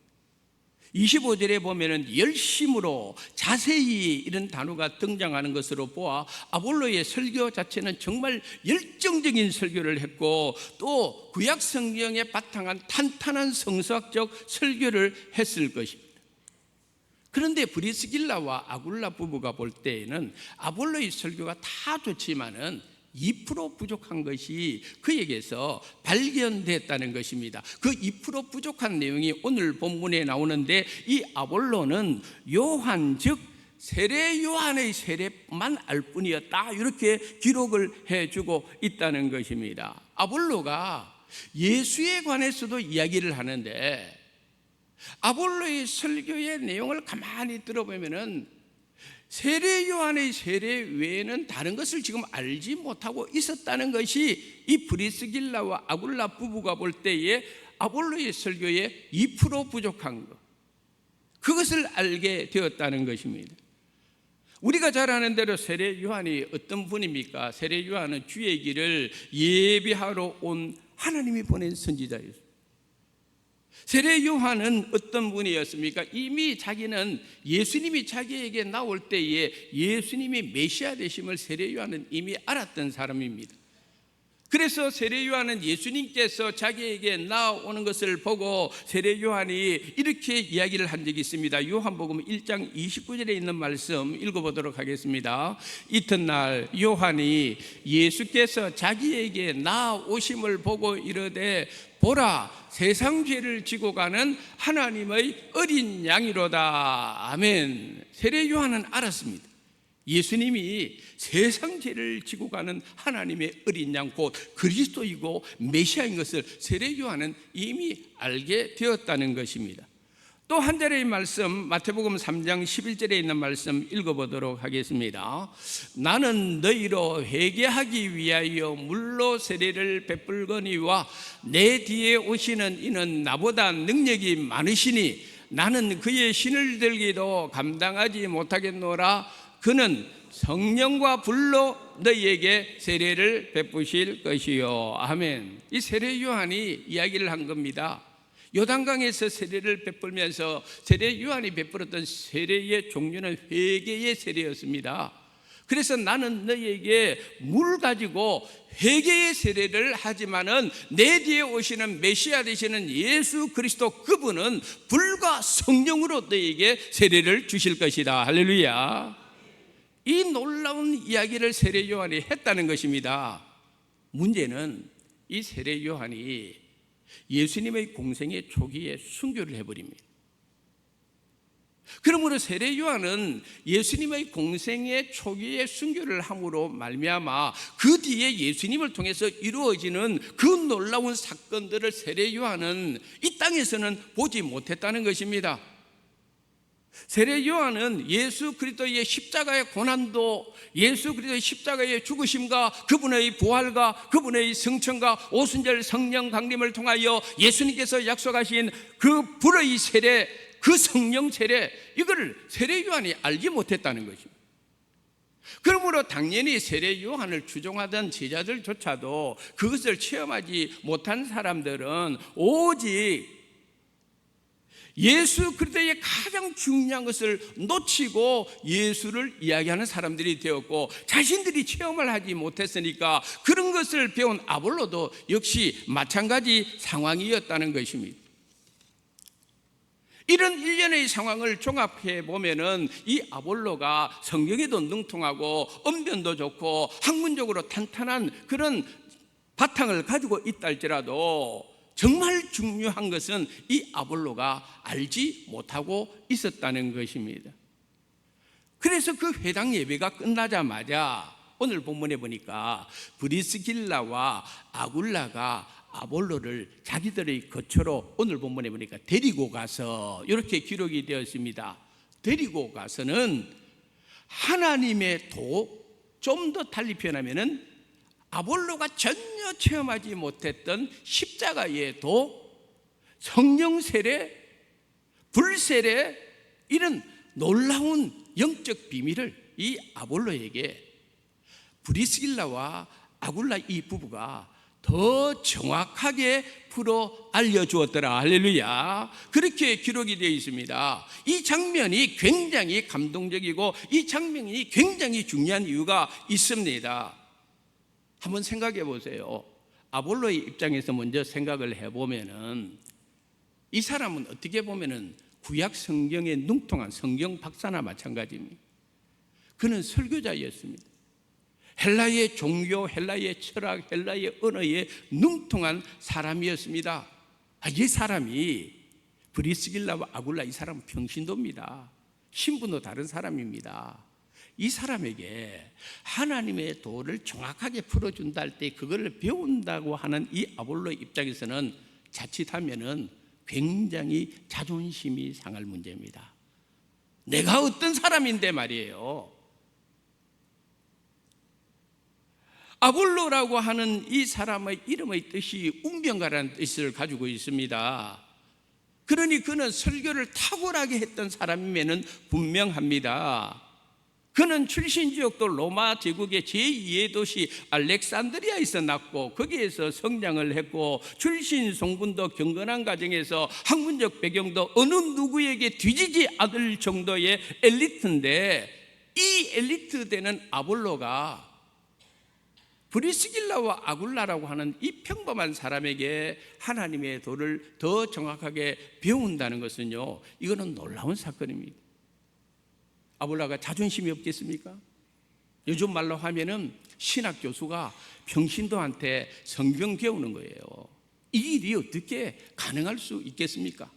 25절에 보면은 열심으로 자세히 이런 단어가 등장하는 것으로 보아 아볼로의 설교 자체는 정말 열정적인 설교를 했고, 또 구약 성경에 바탕한 탄탄한 성서학적 설교를 했을 것입니다. 그런데 브리스길라와 아굴라 부부가 볼 때에는 아볼로의 설교가 다 좋지만은 2% 부족한 것이 그에게서 발견됐다는 것입니다. 그 2% 부족한 내용이 오늘 본문에 나오는데, 이 아볼로는 요한, 즉 세례 요한의 세례만 알 뿐이었다, 이렇게 기록을 해주고 있다는 것입니다. 아볼로가 예수에 관해서도 이야기를 하는데, 아볼로의 설교의 내용을 가만히 들어보면은 세례 요한의 세례 외에는 다른 것을 지금 알지 못하고 있었다는 것이 이 브리스길라와 아굴라 부부가 볼 때에 아볼로의 설교에 2% 부족한 것, 그것을 알게 되었다는 것입니다. 우리가 잘 아는 대로 세례 요한이 어떤 분입니까? 세례 요한은 주의 길을 예비하러 온 하나님이 보낸 선지자였습니다. 세례 요한은 어떤 분이었습니까? 이미 자기는 예수님이 자기에게 나올 때에 예수님이 메시아 되심을 세례 요한은 이미 알았던 사람입니다. 그래서 세례 요한은 예수님께서 자기에게 나오는 것을 보고 세례 요한이 이렇게 이야기를 한 적이 있습니다. 요한복음 1장 29절에 있는 말씀 읽어보도록 하겠습니다. 이튿날 요한이 예수께서 자기에게 나오심을 보고 이르되 보라, 세상 죄를 지고 가는 하나님의 어린 양이로다. 아멘. 세례 요한은 알았습니다. 예수님이 세상 죄를 지고 가는 하나님의 어린 양, 곧 그리스도이고 메시아인 것을 세례 요한은 이미 알게 되었다는 것입니다. 또 한 자리의 말씀, 마태복음 3장 11절에 있는 말씀 읽어보도록 하겠습니다. 나는 너희로 회개하기 위하여 물로 세례를 베풀거니와 내 뒤에 오시는 이는 나보다 능력이 많으시니 나는 그의 신을 들기도 감당하지 못하겠노라. 그는 성령과 불로 너희에게 세례를 베푸실 것이요. 아멘. 이 세례 요한이 이야기를 한 겁니다. 요단강에서 세례를 베풀면서 세례 요한이 베풀었던 세례의 종류는 회개의 세례였습니다. 그래서 나는 너희에게 물 가지고 회개의 세례를 하지만은 내 뒤에 오시는 메시아 되시는 예수 그리스도, 그분은 불과 성령으로 너희에게 세례를 주실 것이다. 할렐루야. 이 놀라운 이야기를 세례 요한이 했다는 것입니다. 문제는 이 세례 요한이 예수님의 공생의 초기에 순교를 해버립니다. 그러므로 세례 요한은 예수님의 공생의 초기에 순교를 함으로 말미암아 그 뒤에 예수님을 통해서 이루어지는 그 놀라운 사건들을 세례 요한은 이 땅에서는 보지 못했다는 것입니다. 세례 요한은 예수 그리스도의 십자가의 고난도, 예수 그리스도의 십자가의 죽으심과 그분의 부활과 그분의 승천과 오순절 성령 강림을 통하여 예수님께서 약속하신 그 불의 세례, 그 성령 세례, 이걸 세례 요한이 알지 못했다는 것입니다. 그러므로 당연히 세례 요한을 추종하던 제자들조차도 그것을 체험하지 못한 사람들은 오직 예수 그리스도의 가장 중요한 것을 놓치고 예수를 이야기하는 사람들이 되었고, 자신들이 체험을 하지 못했으니까 그런 것을 배운 아볼로도 역시 마찬가지 상황이었다는 것입니다. 이런 일련의 상황을 종합해 보면은 이 아볼로가 성경에도 능통하고 언변도 좋고 학문적으로 탄탄한 그런 바탕을 가지고 있다 할지라도 정말 중요한 것은 이 아볼로가 알지 못하고 있었다는 것입니다. 그래서 그 회당 예배가 끝나자마자 오늘 본문에 보니까 브리스길라와 아굴라가 아볼로를 자기들의 거처로 오늘 본문에 보니까 데리고 가서 이렇게 기록이 되었습니다. 데리고 가서는 하나님의 도, 좀 더 달리 표현하면은 아볼로가 전혀 체험하지 못했던 십자가의 도, 성령 세례, 불세례, 이런 놀라운 영적 비밀을 이 아볼로에게 브리스길라와 아굴라 이 부부가 더 정확하게 풀어 알려주었더라. 할렐루야. 그렇게 기록이 되어 있습니다. 이 장면이 굉장히 감동적이고 이 장면이 굉장히 중요한 이유가 있습니다. 한번 생각해 보세요. 아볼로의 입장에서 먼저 생각을 해보면은 이 사람은 어떻게 보면은 구약 성경에 능통한 성경 박사나 마찬가지입니다. 그는 설교자였습니다. 헬라의 종교, 헬라의 철학, 헬라의 언어에 능통한 사람이었습니다. 이 사람이 브리스길라와 아굴라, 이 사람은 평신도입니다. 신분도 다른 사람입니다. 이 사람에게 하나님의 도를 정확하게 풀어준다 할 때 그걸 배운다고 하는 이 아볼로의 입장에서는 자칫하면은 굉장히 자존심이 상할 문제입니다. 내가 어떤 사람인데 말이에요. 아볼로라고 하는 이 사람의 이름의 뜻이 운명가라는 뜻을 가지고 있습니다. 그러니 그는 설교를 탁월하게 했던 사람이면은 분명합니다. 그는 출신 지역도 로마 제국의 제2의 도시 알렉산드리아에서 났고 거기에서 성장을 했고 출신 성분도 경건한 가정에서 학문적 배경도 어느 누구에게 뒤지지 않을 정도의 엘리트인데, 이 엘리트 되는 아볼로가 브리스길라와 아굴라라고 하는 이 평범한 사람에게 하나님의 도를 더 정확하게 배운다는 것은요, 이거는 놀라운 사건입니다. 아볼로가 자존심이 없겠습니까? 요즘 말로 하면은 신학 교수가 평신도한테 성경 배우는 거예요. 이 일이 어떻게 가능할 수 있겠습니까?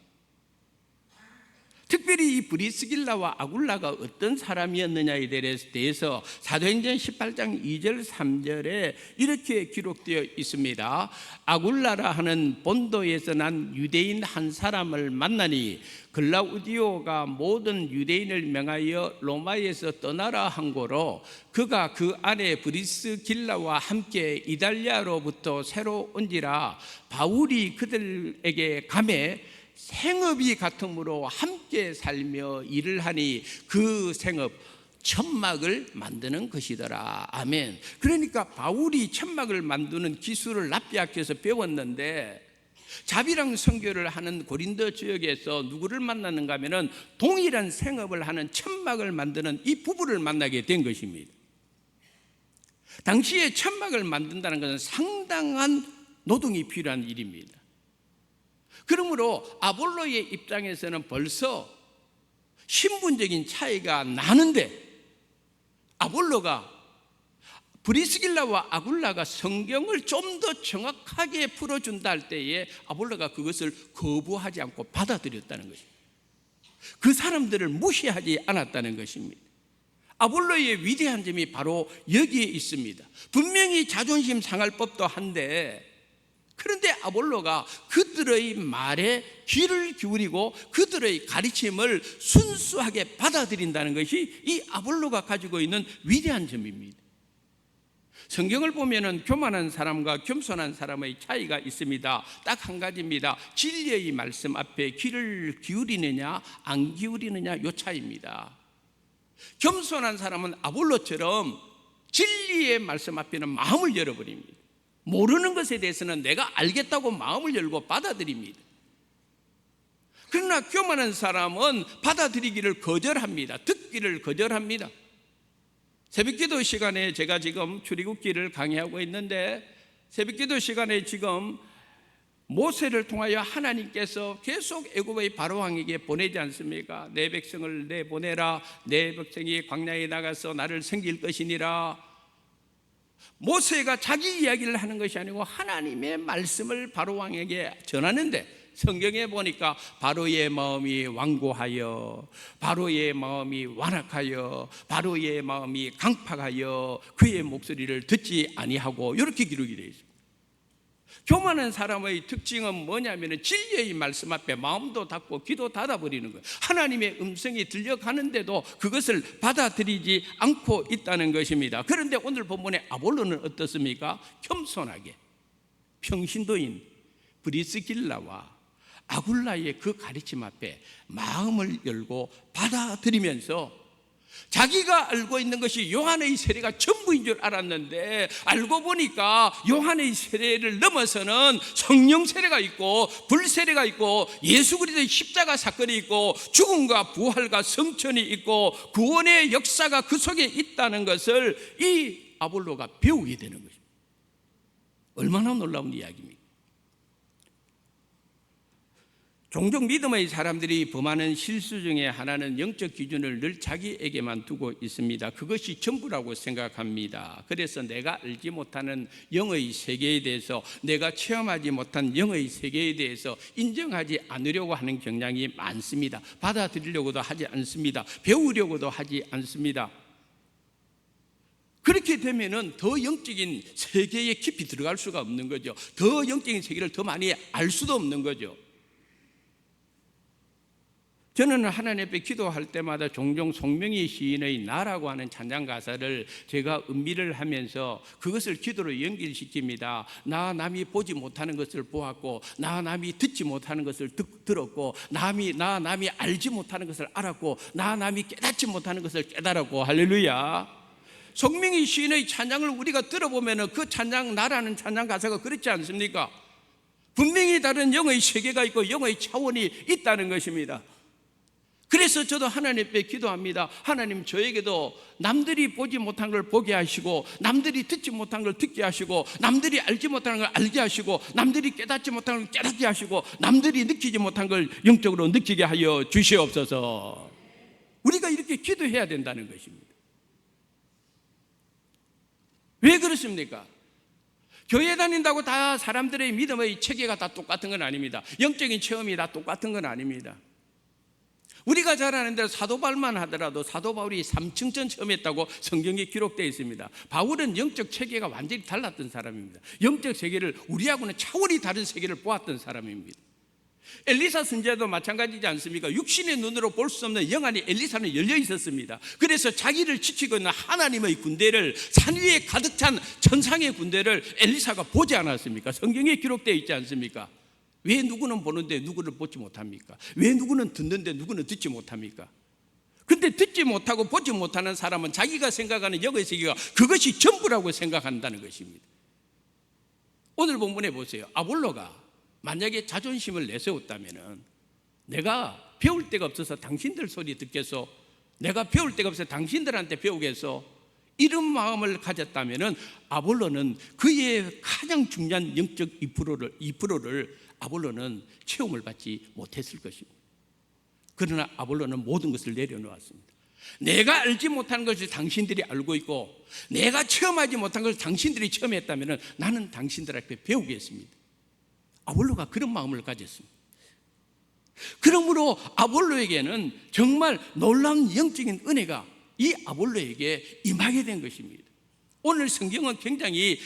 특별히 이 브리스길라와 아굴라가 어떤 사람이었느냐에 대해서 사도행전 18장 2절 3절에 이렇게 기록되어 있습니다. 아굴라라 하는 본도에서 난 유대인 한 사람을 만나니 글라우디오가 모든 유대인을 명하여 로마에서 떠나라 한 고로 그가 그 안에 브리스길라와 함께 이달리아로부터 새로 온지라 바울이 그들에게 감해 생업이 같으므로 함께 살며 일을 하니 그 생업 천막을 만드는 것이더라. 아멘. 그러니까 바울이 천막을 만드는 기술을 납비학교에서 배웠는데 자비랑 선교를 하는 고린도 지역에서 누구를 만났는가 하면은 동일한 생업을 하는 천막을 만드는 이 부부를 만나게 된 것입니다. 당시에 천막을 만든다는 것은 상당한 노동이 필요한 일입니다. 그러므로 아볼로의 입장에서는 벌써 신분적인 차이가 나는데 아볼로가 브리스길라와 아굴라가 성경을 좀 더 정확하게 풀어준다 할 때에 아볼로가 그것을 거부하지 않고 받아들였다는 것입니다. 그 사람들을 무시하지 않았다는 것입니다. 아볼로의 위대한 점이 바로 여기에 있습니다. 분명히 자존심 상할 법도 한데, 그런데 아볼로가 그들의 말에 귀를 기울이고 그들의 가르침을 순수하게 받아들인다는 것이 이 아볼로가 가지고 있는 위대한 점입니다. 성경을 보면은 교만한 사람과 겸손한 사람의 차이가 있습니다. 딱 한 가지입니다. 진리의 말씀 앞에 귀를 기울이느냐 안 기울이느냐, 요 차이입니다. 겸손한 사람은 아볼로처럼 진리의 말씀 앞에는 마음을 열어버립니다. 모르는 것에 대해서는 내가 알겠다고 마음을 열고 받아들입니다. 그러나 교만한 사람은 받아들이기를 거절합니다. 듣기를 거절합니다. 새벽기도 시간에 제가 지금 출애굽기를 강의하고 있는데, 새벽기도 시간에 지금 모세를 통하여 하나님께서 계속 애굽의 바로왕에게 보내지 않습니까? 내 백성을 내보내라. 내 백성이 광야에 나가서 나를 섬길 것이니라. 모세가 자기 이야기를 하는 것이 아니고 하나님의 말씀을 바로왕에게 전하는데, 성경에 보니까 바로의 마음이 완고하여, 바로의 마음이 완악하여, 바로의 마음이 강팍하여 그의 목소리를 듣지 아니하고, 이렇게 기록이 되어 있습니다. 교만한 사람의 특징은 뭐냐면 진리의 말씀 앞에 마음도 닫고 귀도 닫아버리는 거예요. 하나님의 음성이 들려가는데도 그것을 받아들이지 않고 있다는 것입니다. 그런데 오늘 본문의 아볼로는 어떻습니까? 겸손하게 평신도인 브리스길라와 아굴라의 그 가르침 앞에 마음을 열고 받아들이면서 자기가 알고 있는 것이 요한의 세례가 전부인 줄 알았는데, 알고 보니까 요한의 세례를 넘어서는 성령 세례가 있고 불세례가 있고 예수 그리스도의 십자가 사건이 있고 죽음과 부활과 성천이 있고 구원의 역사가 그 속에 있다는 것을 이 아볼로가 배우게 되는 것입니다. 얼마나 놀라운 이야기입니까? 종종 믿음의 사람들이 범하는 실수 중에 하나는 영적 기준을 늘 자기에게만 두고 있습니다. 그것이 전부라고 생각합니다. 그래서 내가 알지 못하는 영의 세계에 대해서, 내가 체험하지 못한 영의 세계에 대해서 인정하지 않으려고 하는 경향이 많습니다. 받아들이려고도 하지 않습니다. 배우려고도 하지 않습니다. 그렇게 되면은 더 영적인 세계에 깊이 들어갈 수가 없는 거죠. 더 영적인 세계를 더 많이 알 수도 없는 거죠. 저는 하나님 앞에 기도할 때마다 종종 송명희 시인의 나라고 하는 찬양 가사를 제가 음미를 하면서 그것을 기도로 연결시킵니다. 나 남이 보지 못하는 것을 보았고, 나 남이 듣지 못하는 것을 들었고, 나 남이 알지 못하는 것을 알았고, 나 남이 깨닫지 못하는 것을 깨달았고. 할렐루야. 송명희 시인의 찬양을 우리가 들어보면 그 찬양, 나라는 찬양 가사가 그렇지 않습니까? 분명히 다른 영의 세계가 있고 영의 차원이 있다는 것입니다. 그래서 저도 하나님 앞에 기도합니다. 하나님, 저에게도 남들이 보지 못한 걸 보게 하시고, 남들이 듣지 못한 걸 듣게 하시고, 남들이 알지 못하는 걸 알게 하시고, 남들이 깨닫지 못하는 걸 깨닫게 하시고, 남들이 느끼지 못한 걸 영적으로 느끼게 하여 주시옵소서. 우리가 이렇게 기도해야 된다는 것입니다. 왜 그렇습니까? 교회 다닌다고 다 사람들의 믿음의 체계가 다 똑같은 건 아닙니다. 영적인 체험이 다 똑같은 건 아닙니다. 우리가 잘 아는 대로 사도 바울만 하더라도 사도 바울이 3층전 체험했다고 성경에 기록되어 있습니다. 바울은 영적 체계가 완전히 달랐던 사람입니다. 영적 세계를, 우리하고는 차원이 다른 세계를 보았던 사람입니다. 엘리사 선지자도 마찬가지지 않습니까? 육신의 눈으로 볼 수 없는 영안이 엘리사는 열려 있었습니다. 그래서 자기를 지키고 있는 하나님의 군대를, 산 위에 가득 찬 천상의 군대를 엘리사가 보지 않았습니까? 성경에 기록되어 있지 않습니까? 왜 누구는 보는데 누구를 보지 못합니까? 왜 누구는 듣는데 누구는 듣지 못합니까? 근데 듣지 못하고 보지 못하는 사람은 자기가 생각하는 영의 세계가 그것이 전부라고 생각한다는 것입니다. 오늘 본문에 보세요. 아볼로가 만약에 자존심을 내세웠다면, 내가 배울 데가 없어서 당신들 소리 듣겠소, 내가 배울 데가 없어서 당신들한테 배우겠소, 이런 마음을 가졌다면 아볼로는 그의 가장 중요한 영적 2%를 아볼로는 체험을 받지 못했을 것입니다. 그러나 아볼로는 모든 것을 내려놓았습니다. 내가 알지 못하는 것을 당신들이 알고 있고, 내가 체험하지 못한 것을 당신들이 체험했다면 나는 당신들 앞에 배우겠습니다. 아볼로가 그런 마음을 가졌습니다. 그러므로 아볼로에게는 정말 놀라운 영적인 은혜가 이 아볼로에게 임하게 된 것입니다. 오늘 성경은 굉장히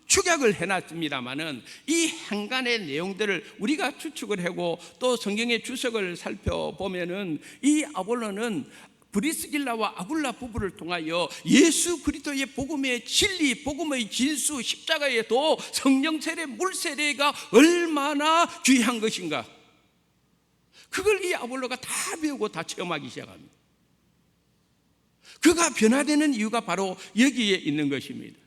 축약을 해놨습니다마는 이 행간의 내용들을 우리가 추측을 하고 또 성경의 주석을 살펴보면은 이 아볼로는 브리스길라와 아굴라 부부를 통하여 예수 그리스도의 복음의 진리, 복음의 진수, 십자가의 도, 성령 세례, 물 세례가 얼마나 귀한 것인가, 그걸 이 아볼로가 다 배우고 다 체험하기 시작합니다. 그가 변화되는 이유가 바로 여기에 있는 것입니다.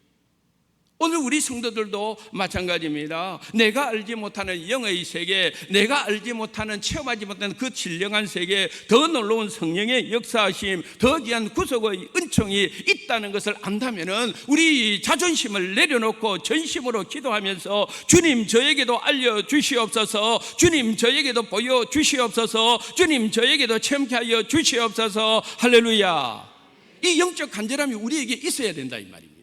오늘 우리 성도들도 마찬가지입니다. 내가 알지 못하는 영의 세계, 내가 알지 못하는, 체험하지 못하는 그 진령한 세계, 더 놀라운 성령의 역사하심, 더 귀한 구속의 은총이 있다는 것을 안다면 우리 자존심을 내려놓고 전심으로 기도하면서 주님 저에게도 알려주시옵소서, 주님 저에게도 보여주시옵소서, 주님 저에게도 체험케 하여 주시옵소서. 할렐루야. 이 영적 간절함이 우리에게 있어야 된다 이 말입니다.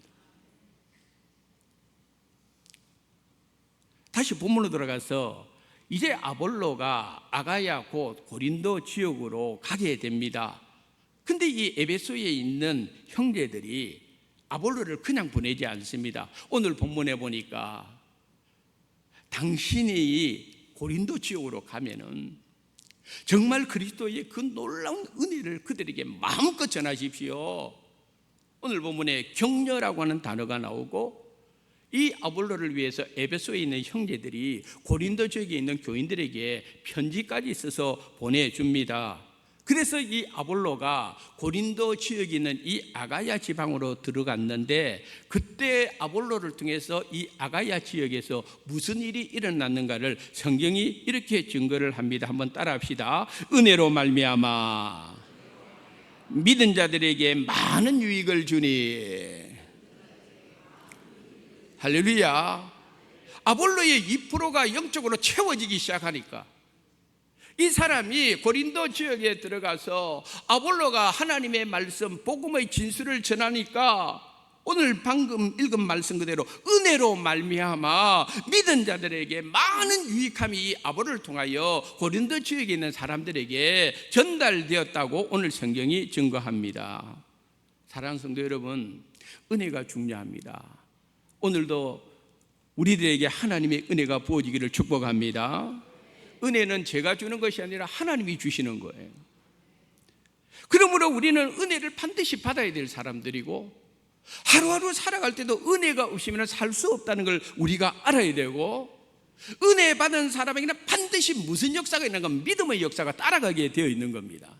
다시 본문으로 들어가서 이제 아볼로가 아가야 곧 고린도 지역으로 가게 됩니다. 근데 이 에베소에 있는 형제들이 아볼로를 그냥 보내지 않습니다. 오늘 본문에 보니까 당신이 고린도 지역으로 가면은 정말 그리스도의 그 놀라운 은혜를 그들에게 마음껏 전하십시오. 오늘 본문에 격려라고 하는 단어가 나오고, 이 아볼로를 위해서 에베소에 있는 형제들이 고린도 지역에 있는 교인들에게 편지까지 써서 보내줍니다. 그래서 이 아볼로가 고린도 지역에 있는 이 아가야 지방으로 들어갔는데, 그때 아볼로를 통해서 이 아가야 지역에서 무슨 일이 일어났는가를 성경이 이렇게 증거를 합니다. 한번 따라합시다. 은혜로 말미암아 믿은 자들에게 많은 유익을 주니. 할렐루야. 아볼로의 2%가 영적으로 채워지기 시작하니까
이 사람이 고린도 지역에 들어가서 아볼로가 하나님의 말씀, 복음의 진술을 전하니까 오늘 방금 읽은 말씀 그대로 은혜로 말미암아 믿은 자들에게 많은 유익함이 이 아볼로를 통하여 고린도 지역에 있는 사람들에게 전달되었다고 오늘 성경이 증거합니다. 사랑하는 성도 여러분, 은혜가 중요합니다. 오늘도 우리들에게 하나님의 은혜가 부어지기를 축복합니다. 은혜는 제가 주는 것이 아니라 하나님이 주시는 거예요. 그러므로 우리는 은혜를 반드시 받아야 될 사람들이고, 하루하루 살아갈 때도 은혜가 없으면 살 수 없다는 걸 우리가 알아야 되고, 은혜 받은 사람에게는 반드시 무슨 역사가 있는 건 믿음의 역사가 따라가게 되어 있는 겁니다.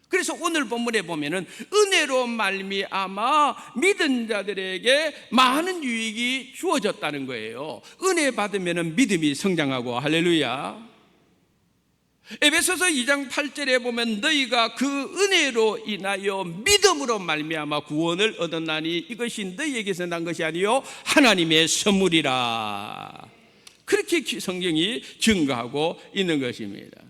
그래서 오늘 본문에 보면은 은혜로 말미암아 믿은 자들에게 많은 유익이 주어졌다는 거예요. 은혜 받으면은 믿음이 성장하고, 할렐루야. 에베소서 2장 8절에 보면 너희가 그 은혜로 인하여 믿음으로 말미암아 구원을 얻었나니 이것이 너희에게서 난 것이 아니요 하나님의 선물이라. 그렇게 성경이 증거하고 있는 것입니다.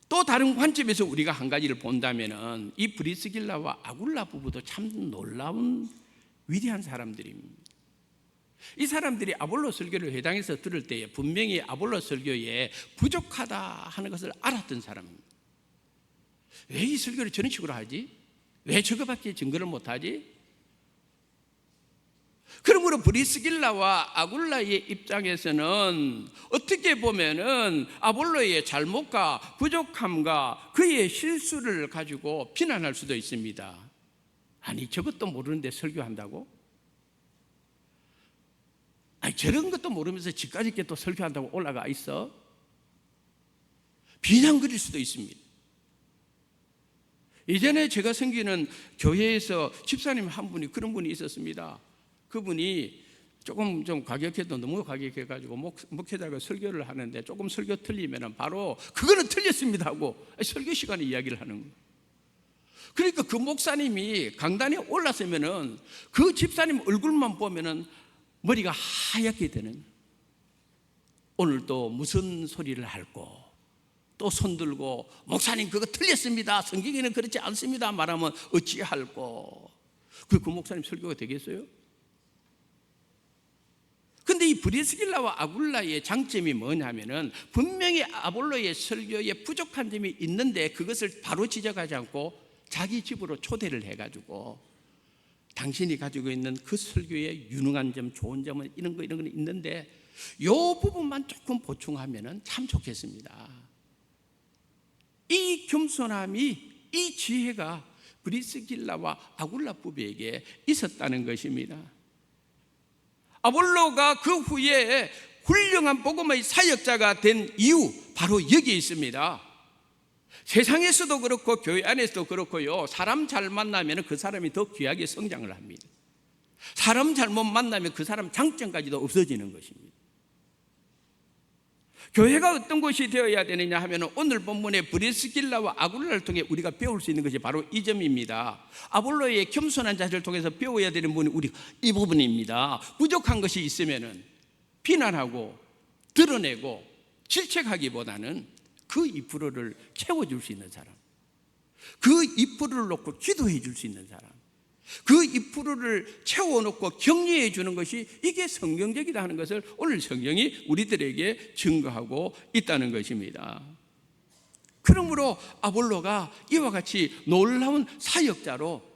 또 다른 관점에서 우리가 한 가지를 본다면은 이 브리스길라와 아굴라 부부도 참 놀라운 위대한 사람들입니다. 이 사람들이 아볼로 설교를 회당에서 들을 때에 분명히 아볼로 설교에 부족하다 하는 것을 알았던 사람입니다. 왜 이 설교를 저런 식으로 하지? 왜 저거밖에 증거를 못하지? 그러므로 브리스길라와 아굴라의 입장에서는 어떻게 보면은 아볼로의 잘못과 부족함과 그의 실수를 가지고 비난할 수도 있습니다. 아니, 저것도 모르는데 설교한다고? 아니, 저런 것도 모르면서 집까지 있게 또 설교한다고 올라가 있어? 비난거릴 수도 있습니다. 예전에 제가 섬기는 교회에서 집사님 한 분이 그런 분이 있었습니다. 그분이 조금 좀 과격해도 너무 과격해가지고 목회자가 설교를 하는데 조금 설교 틀리면 바로 그거는 틀렸습니다 하고 설교 시간에 이야기를 하는 거예요. 그러니까 그 목사님이 강단에 올랐으면은 그 집사님 얼굴만 보면은 머리가 하얗게 되는, 오늘 또 무슨 소리를 할고 또 손들고 목사님 그거 틀렸습니다, 성경에는 그렇지 않습니다 말하면 어찌할고, 그 목사님 설교가 되겠어요? 근데 이 브리스길라와 아굴라의 장점이 뭐냐면은 분명히 아볼로의 설교에 부족한 점이 있는데 그것을 바로 지적하지 않고 자기 집으로 초대를 해가지고 당신이 가지고 있는 그 설교의 유능한 점, 좋은 점은 이런 거 있는데 이 부분만 조금 보충하면 참 좋겠습니다. 이 겸손함이, 이 지혜가 브리스길라와 아굴라 부부에게 있었다는 것입니다. 아볼로가 그 후에 훌륭한 복음의 사역자가 된 이유, 바로 여기에 있습니다. 세상에서도 그렇고 교회 안에서도 그렇고요, 사람 잘 만나면 그 사람이 더 귀하게 성장을 합니다. 사람 잘못 만나면 그 사람 장점까지도 없어지는 것입니다. 교회가 어떤 곳이 되어야 되느냐 하면 오늘 본문의 브리스길라와 아굴라를 통해 우리가 배울 수 있는 것이 바로 이 점입니다. 아볼로의 겸손한 자세를 통해서 배워야 되는 부분이 우리 이 부분입니다. 부족한 것이 있으면 비난하고 드러내고 질책하기보다는 그 2%를 채워줄 수 있는 사람, 그 2%를 놓고 기도해 줄 수 있는 사람, 그 2%를 채워놓고 격려해 주는 것이 이게 성경적이다 하는 것을 오늘 성경이 우리들에게 증거하고 있다는 것입니다. 그러므로 아볼로가 이와 같이 놀라운 사역자로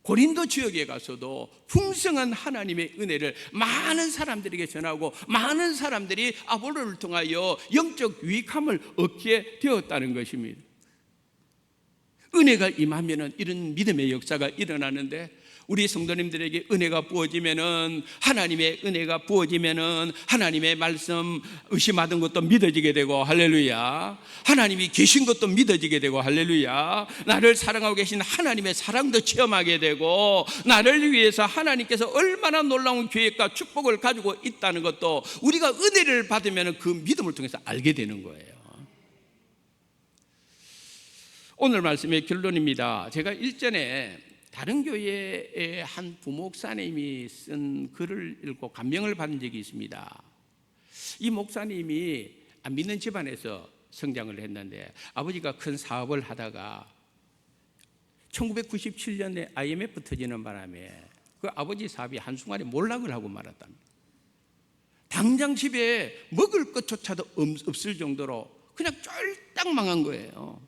고린도 지역에 가서도 풍성한 하나님의 은혜를 많은 사람들에게 전하고 많은 사람들이 아볼로를 통하여 영적 유익함을 얻게 되었다는 것입니다. 은혜가 임하면은 이런 믿음의 역사가 일어나는데, 우리 성도님들에게 은혜가 부어지면은, 하나님의 은혜가 부어지면은 하나님의 말씀 의심하던 것도 믿어지게 되고, 할렐루야. 하나님이 계신 것도 믿어지게 되고, 할렐루야. 나를 사랑하고 계신 하나님의 사랑도 체험하게 되고, 나를 위해서 하나님께서 얼마나 놀라운 계획과 축복을 가지고 있다는 것도 우리가 은혜를 받으면 그 믿음을 통해서 알게 되는 거예요. 오늘 말씀의 결론입니다. 제가 일전에 다른 교회의 한 부목사님이 쓴 글을 읽고 감명을 받은 적이 있습니다.
이 목사님이 안 믿는 집안에서 성장을 했는데 아버지가 큰 사업을 하다가 1997년에 IMF 터지는 바람에 그 아버지 사업이 한순간에 몰락을 하고 말았답니다. 당장 집에 먹을 것조차도 없을 정도로 그냥 쫄딱 망한 거예요.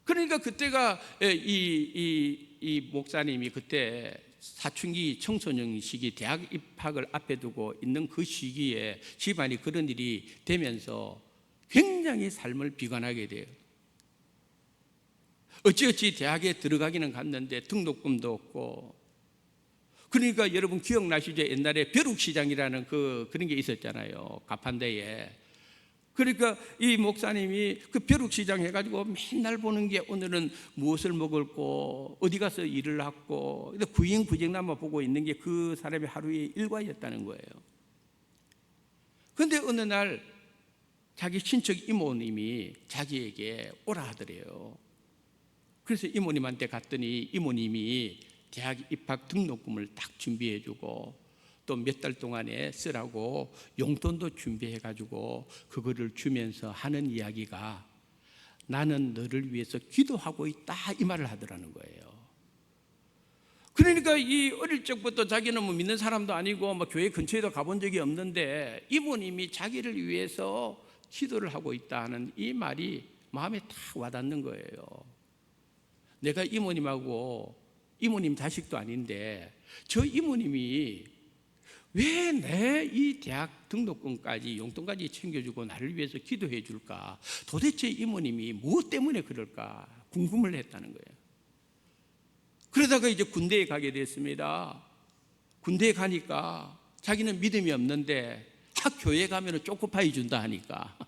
그러니까 그때가 이 목사님이 그때 사춘기 청소년 시기 대학 입학을 앞에 두고 있는 그 시기에 집안이 그런 일이 되면서 굉장히 삶을 비관하게 돼요. 어찌어찌 대학에 들어가기는 갔는데 등록금도 없고, 그러니까 여러분 기억나시죠? 옛날에 벼룩시장이라는 그런 게 있었잖아요, 가판대에. 그러니까 이 목사님이 그 벼룩시장 해가지고 맨날 보는 게 오늘은 무엇을 먹을고 어디 가서 일을 하고 구행구쟁나마 보고 있는 게 그 사람의 하루의 일과였다는 거예요. 그런데 어느 날 자기 친척 이모님이 자기에게 오라 하더래요. 그래서 이모님한테 갔더니 이모님이 대학 입학 등록금을 딱 준비해주고 또 몇 달 동안에 쓰라고 용돈도 준비해가지고 그거를 주면서 하는 이야기가 나는 너를 위해서 기도하고 있다, 이 말을 하더라는 거예요. 그러니까 이 어릴 적부터 자기는 뭐 믿는 사람도 아니고 뭐 교회 근처에도 가본 적이 없는데 이모님이 자기를 위해서 기도를 하고 있다 하는 이 말이 마음에 탁 와닿는 거예요. 내가 이모님하고 이모님 자식도 아닌데 저 이모님이 왜 내 이 대학 등록금까지 용돈까지 챙겨주고 나를 위해서 기도해 줄까? 도대체 이모님이 무엇 때문에 그럴까? 궁금을 했다는 거예요. 그러다가 이제 군대에 가게 됐습니다. 군대에 가니까 자기는 믿음이 없는데 교회 가면 초코파이 준다 하니까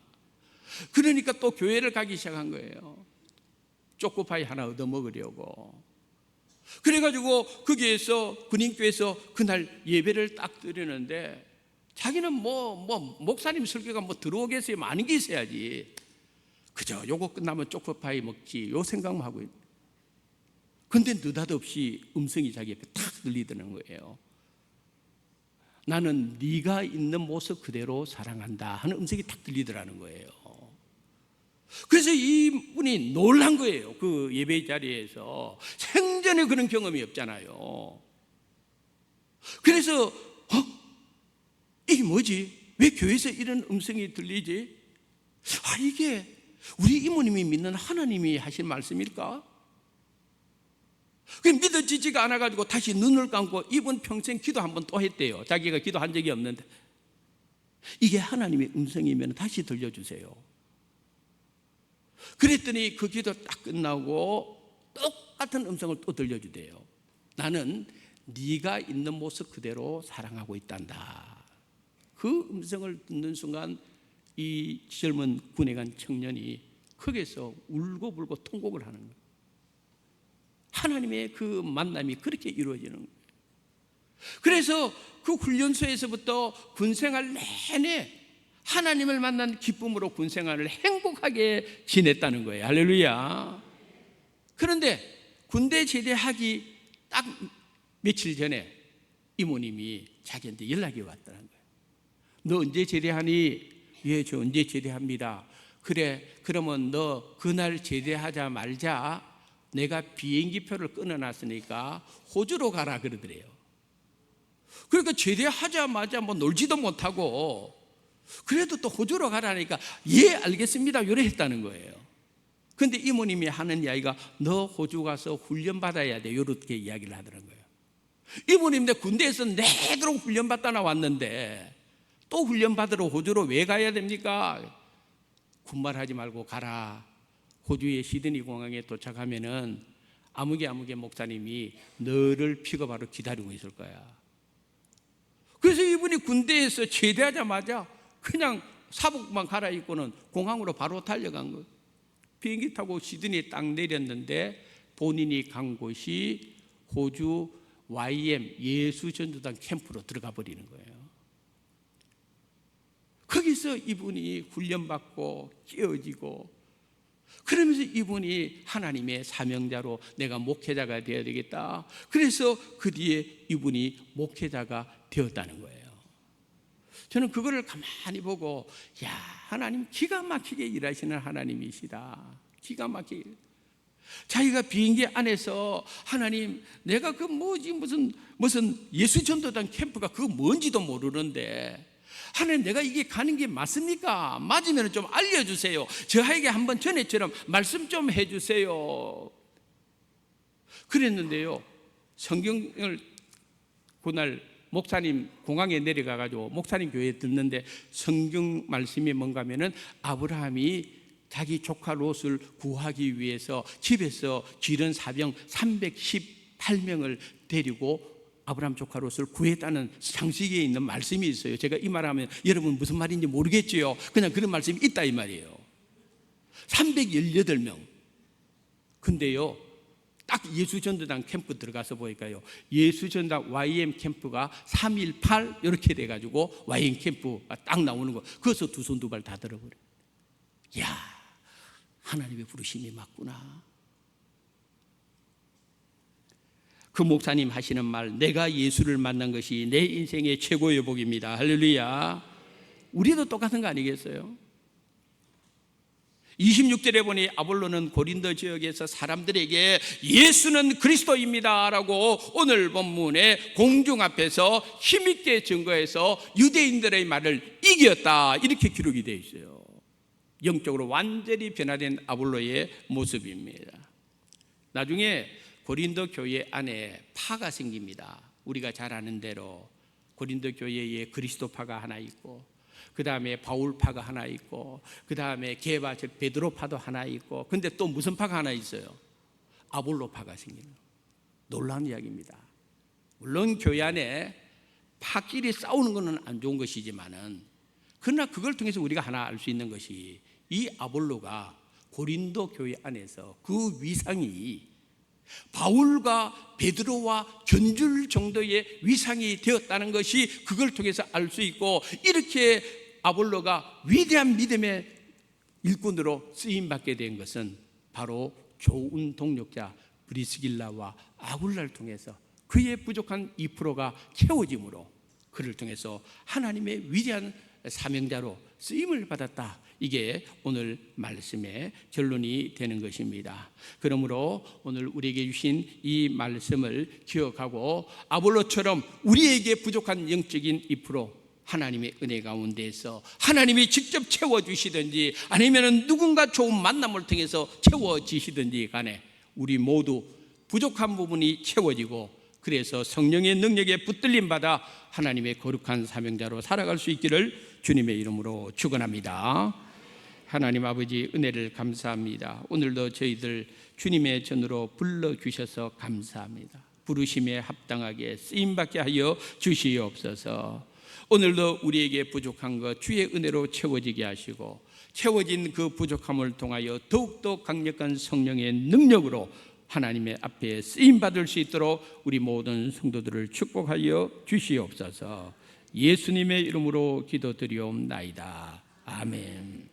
그러니까 또 교회를 가기 시작한 거예요. 초코파이 하나 얻어 먹으려고. 그래가지고 거기에서 군인교회에서 그날 예배를 딱 드리는데 자기는 목사님 설교가 들어오겠어요? 많은 게 있어야지. 그저 요거 끝나면 초코파이 먹지 요 생각만 하고 있는. 근데 느닷없이 음성이 자기 옆에 탁 들리더는 거예요. 나는 네가 있는 모습 그대로 사랑한다 하는 음성이 탁 들리더라는 거예요. 그래서 이분이 놀란 거예요. 그 예배 자리에서 생전에 그런 경험이 없잖아요. 그래서 이게 뭐지? 왜 교회에서 이런 음성이 들리지? 이게 우리 이모님이 믿는 하나님이 하신 말씀일까? 그 믿어지지가 않아가지고 다시 눈을 감고 이분 평생 기도 한 번 또 했대요. 자기가 기도한 적이 없는데 이게 하나님의 음성이면 다시 들려주세요. 그랬더니 그 기도 딱 끝나고 똑같은 음성을 또 들려주대요. 나는 네가 있는 모습 그대로 사랑하고 있단다. 그 음성을 듣는 순간 이 젊은 군에 간 청년이 거기서 울고불고 통곡을 하는 거예요. 하나님의 그 만남이 그렇게 이루어지는 거예요. 그래서 그 훈련소에서부터 군생활 내내 하나님을 만난 기쁨으로 군생활을 행복하게 지냈다는 거예요. 할렐루야. 그런데 군대 제대하기 딱 며칠 전에 이모님이 자기한테 연락이 왔다는 거예요. 너 언제 제대하니? 예, 저 언제 제대합니다. 그래, 그러면 너 그날 제대하자마자 내가 비행기표를 끊어놨으니까 호주로 가라 그러더래요. 그러니까 제대하자마자 놀지도 못하고 그래도 또 호주로 가라니까 예 알겠습니다 요래 했다는 거예요. 근데 이모님이 하는 이야기가 너 호주 가서 훈련 받아야 돼 요렇게 이야기를 하더라는 거예요. 이모님 내 군대에서 내도록 훈련 받다 나왔는데 또 훈련 받으러 호주로 왜 가야 됩니까? 군말하지 말고 가라. 호주의 시드니 공항에 도착하면은 아무개 목사님이 너를 픽업하러 기다리고 있을 거야. 그래서 이분이 군대에서 제대하자마자 그냥 사복만 갈아입고는 공항으로 바로 달려간 거예요. 비행기 타고 시드니에 딱 내렸는데 본인이 간 곳이 호주 YM 예수전도단 캠프로 들어가 버리는 거예요. 거기서 이분이 훈련받고 깨어지고 그러면서 이분이 하나님의 사명자로 내가 목회자가 되어야 되겠다. 그래서 그 뒤에 이분이 목회자가 되었다는 거예요.
저는 그거를 가만히 보고, 야, 하나님 기가 막히게 일하시는 하나님이시다. 기가 막히게. 자기가 비행기 안에서 하나님, 내가 그 뭐지 무슨 예수전도단 캠프가 그거 뭔지도 모르는데 하나님, 내가 이게 가는 게 맞습니까? 맞으면 좀 알려주세요. 저에게 한번 전에처럼 말씀 좀 해주세요. 그랬는데요, 성경을 그날 목사님 공항에 내려가가지고 목사님 교회에 듣는데 성경 말씀이 뭔가 하면은 아브라함이 자기 조카 롯을 구하기 위해서 집에서 기른 사병 318명을 데리고 아브라함 조카 롯을 구했다는 창세기에 있는 말씀이 있어요. 제가 이 말하면 여러분 무슨 말인지 모르겠지요. 그냥 그런 말씀이 있다 이 말이에요. 318명. 근데요, 딱 예수전도단 캠프 들어가서 보니까요, 예수전도단 YM 캠프가 318 이렇게 돼가지고 YM 캠프가 딱 나오는 거. 거기서 두 손 두 발 다 들어버려. 야, 하나님의 부르심이 맞구나. 그 목사님 하시는 말, 내가 예수를 만난 것이 내 인생의 최고의 복입니다. 할렐루야. 우리도 똑같은 거 아니겠어요? 26절에 보니 아볼로는 고린도 지역에서 사람들에게 예수는 그리스도입니다 라고 오늘 본문에 공중 앞에서 힘있게 증거해서 유대인들의 말을 이겼다, 이렇게 기록이 되어 있어요. 영적으로 완전히 변화된 아볼로의 모습입니다. 나중에 고린도 교회 안에 파가 생깁니다. 우리가 잘 아는 대로 고린도 교회에 그리스도파가 하나 있고, 그 다음에 바울파가 하나 있고, 그 다음에 게바 즉 베드로파도 하나 있고, 근데 또 무슨 파가 하나 있어요? 아볼로파가 생기는 거예요. 놀라운 이야기입니다. 물론 교회 안에 파끼리 싸우는 것은 안 좋은 것이지만은, 그러나 그걸 통해서 우리가 하나 알 수 있는 것이, 이 아볼로가 고린도 교회 안에서 그 위상이 바울과 베드로와 견줄 정도의 위상이 되었다는 것이 그걸 통해서 알 수 있고, 이렇게 아볼로가 위대한 믿음의 일꾼으로 쓰임받게 된 것은 바로 좋은 동력자 브리스길라와 아굴라를 통해서 그의 부족한 2%가 채워짐으로 그를 통해서 하나님의 위대한 사명자로 쓰임을 받았다. 이게 오늘 말씀의 결론이 되는 것입니다. 그러므로 오늘 우리에게 주신 이 말씀을 기억하고 아볼로처럼 우리에게 부족한 영적인 2% 하나님의 은혜 가운데에서 하나님이 직접 채워주시든지 아니면 누군가 좋은 만남을 통해서 채워지시든지 간에 우리 모두 부족한 부분이 채워지고, 그래서 성령의 능력에 붙들림 받아 하나님의 거룩한 사명자로 살아갈 수 있기를 주님의 이름으로 축원합니다. 하나님 아버지, 은혜를 감사합니다. 오늘도 저희들 주님의 전으로 불러주셔서 감사합니다. 부르심에 합당하게 쓰임받게 하여 주시옵소서. 오늘도 우리에게 부족한 것 주의 은혜로 채워지게 하시고, 채워진 그 부족함을 통하여 더욱더 강력한 성령의 능력으로 하나님의 앞에 쓰임받을 수 있도록 우리 모든 성도들을 축복하여 주시옵소서. 예수님의 이름으로 기도드리옵나이다. 아멘.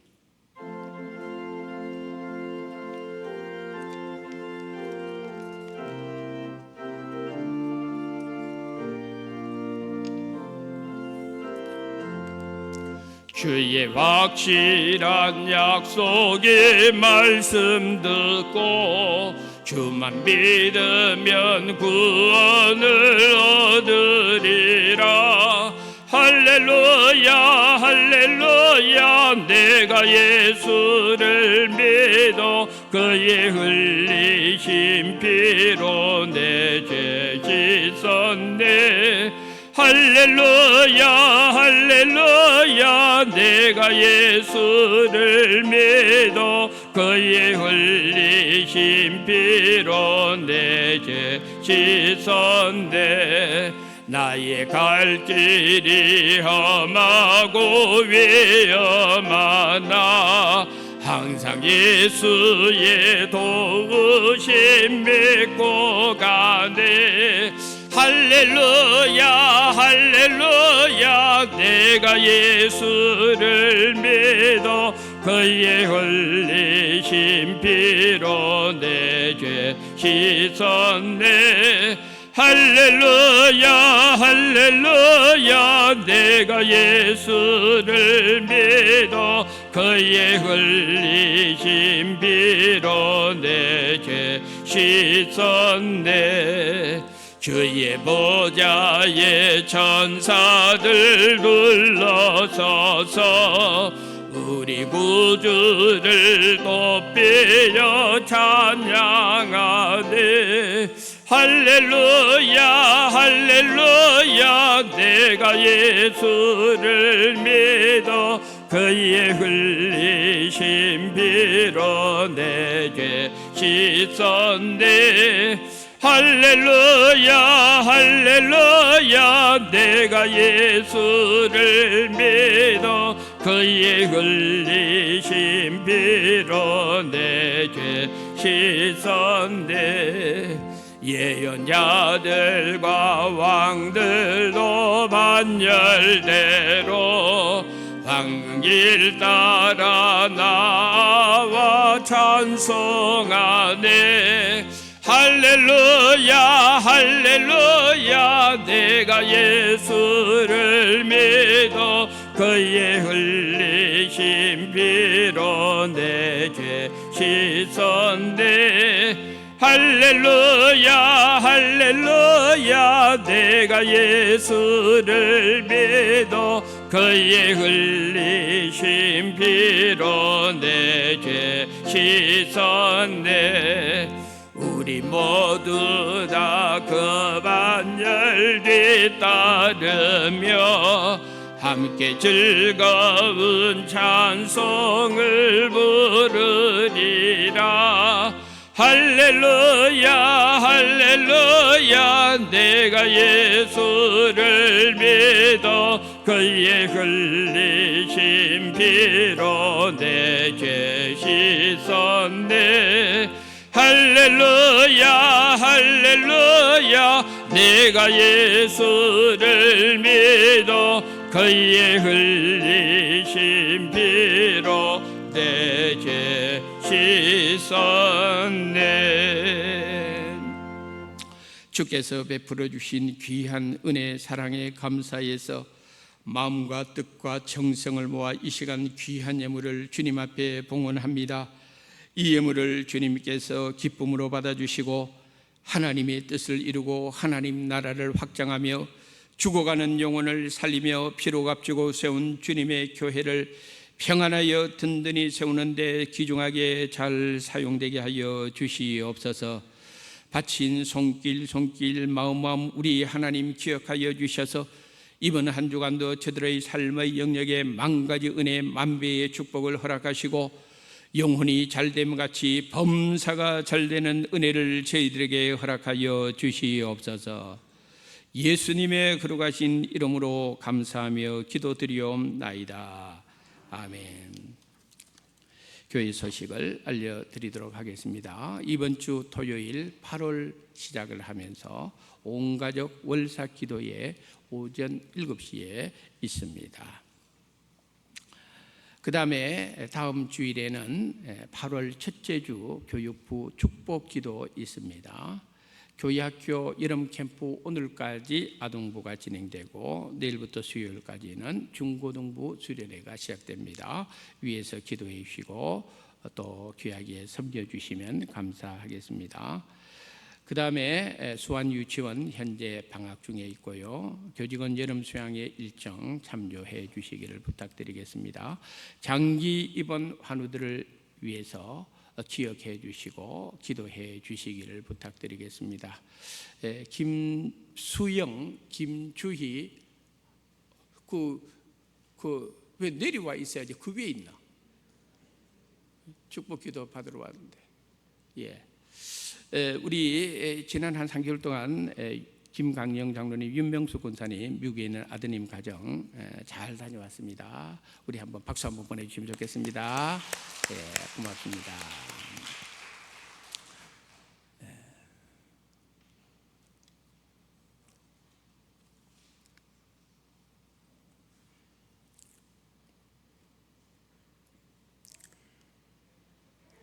주의 확실한 약속의 말씀 듣고 주만 믿으면 구원을 얻으리라. 할렐루야 할렐루야, 내가 예수를 믿어 그의 흘리신 피로 내 죄 씻었네. 할렐루야 할렐루야, 내가 예수를 믿어 그의 흘리신 피로 내 죄 씻었네. 나의 갈 길이 험하고 위험하나 항상 예수의 도우심 믿고 가네. 할렐루야 할렐루야, 내가 예수를 믿어 그의 흘리신 피로 내 죄 씻었네.
할렐루야 할렐루야 내가 예수를 믿어 그의 흘리신 피로 내 죄 씻었네 주의 보좌에 천사들 둘러서서 우리 구주를 높이려 찬양하네 할렐루야 할렐루야 내가 예수를 믿어 그의 흘리신 피로 내 죄 씻었네 할렐루야 할렐루야 내가 예수를 믿어 그의 흘리신 피로 내 죄 씻었네 예언자들과 왕들도 반열대로 황길 따라 나와 찬송하네 할렐루야 할렐루야 내가 예수를 믿어 그의 흘리신 피로 내 죄 씻었네 할렐루야 할렐루야 내가 예수를 믿어 그의 흘리신 피로 내 죄 씻었네 우리 모두 다 그 반열 뒤따르며 함께 즐거운 찬송을 부르리라 할렐루야 할렐루야 내가 예수를 믿어 그의 흘리신 피로 내 죄 씻었네 할렐루야 할렐루야 내가 예수를 믿어 그의 흘리신 피로 내 죄 씻었네 주께서 베풀어 주신 귀한 은혜 사랑에 감사해서 마음과 뜻과 정성을 모아 이 시간 귀한 예물을 주님 앞에 봉헌합니다. 이 예물을 주님께서 기쁨으로 받아주시고 하나님의 뜻을 이루고 하나님 나라를 확장하며 죽어가는 영혼을 살리며 피로 값주고 세운 주님의 교회를 평안하여 든든히 세우는 데 귀중하게 잘 사용되게 하여 주시옵소서. 바친 손길 마음 우리 하나님 기억하여 주셔서 이번 한 주간도 저들의 삶의 영역에 만가지 은혜 만배의 축복을 허락하시고 영혼이 잘됨 같이 범사가 잘되는 은혜를 저희들에게 허락하여 주시옵소서. 예수님의 거룩하신 이름으로 감사하며 기도드리옵나이다. 아멘. 교회 소식을 알려드리도록 하겠습니다. 이번 주 토요일 8월 시작을 하면서 온가족 월사 기도회 오전 7시에 있습니다. 그 다음에 다음 주일에는 8월 첫째 주 교육부 축복기도 있습니다. 교회학교 여름 캠프 오늘까지 아동부가 진행되고 내일부터 수요일까지는 중고등부 수련회가 시작됩니다. 위에서 기도해 주시고 또 귀하게 섬겨주시면 감사하겠습니다. 그 다음에 수완 유치원 현재 방학 중에 있고요. 교직원 여름 수양회 일정 참조해 주시기를 부탁드리겠습니다. 장기 입원 환우들을 위해서 기억해 주시고 기도해 주시기를 부탁드리겠습니다. 김수영, 김주희 왜 내려와 있어야지? 그 위에 있나? 축복기도 받으러 왔는데. 예. 우리 지난 한 3개월 동안 김강영 장로님, 윤명수 권사님 미국에 있는 아드님 가정 잘 다녀왔습니다. 우리 한번 박수 한번 보내주시면 좋겠습니다. 고맙습니다.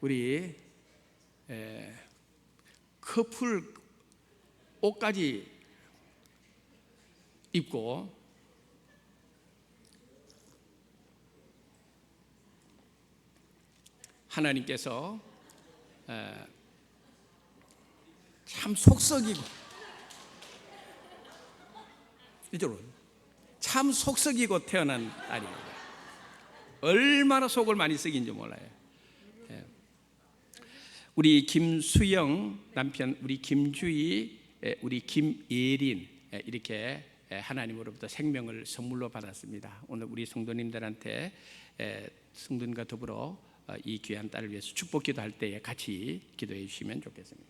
우리 커플
옷까지 입고 하나님께서 참 속썩이고 이쪽으로 참 속썩이고 태어난 딸입니다. 얼마나 속을 많이 썩인지 몰라요. 우리 김수영 남편, 우리 김주희, 우리 김예린 이렇게 하나님으로부터 생명을 선물로 받았습니다. 오늘 우리 성도님들한테 성도님과 더불어 이 귀한 딸을 위해서 축복 기도할 때에 같이 기도해 주시면 좋겠습니다.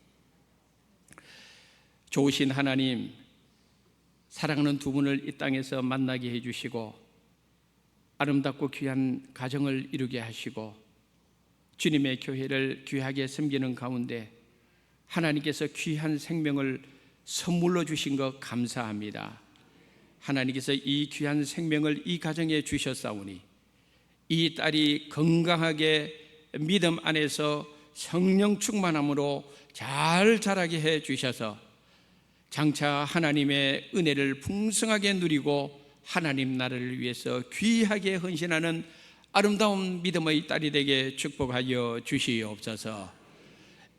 좋으신 하나님, 사랑하는 두 분을 이 땅에서 만나게 해주시고 아름답고 귀한 가정을 이루게 하시고 주님의 교회를 귀하게 섬기는 가운데 하나님께서 귀한 생명을 선물로 주신 것 감사합니다. 하나님께서 이 귀한 생명을 이 가정에 주셨사오니 이 딸이 건강하게 믿음 안에서 성령 충만함으로 잘 자라게 해 주셔서 장차 하나님의 은혜를 풍성하게 누리고 하나님 나라를 위해서 귀하게 헌신하는 아름다운 믿음의 딸이 되게 축복하여 주시옵소서.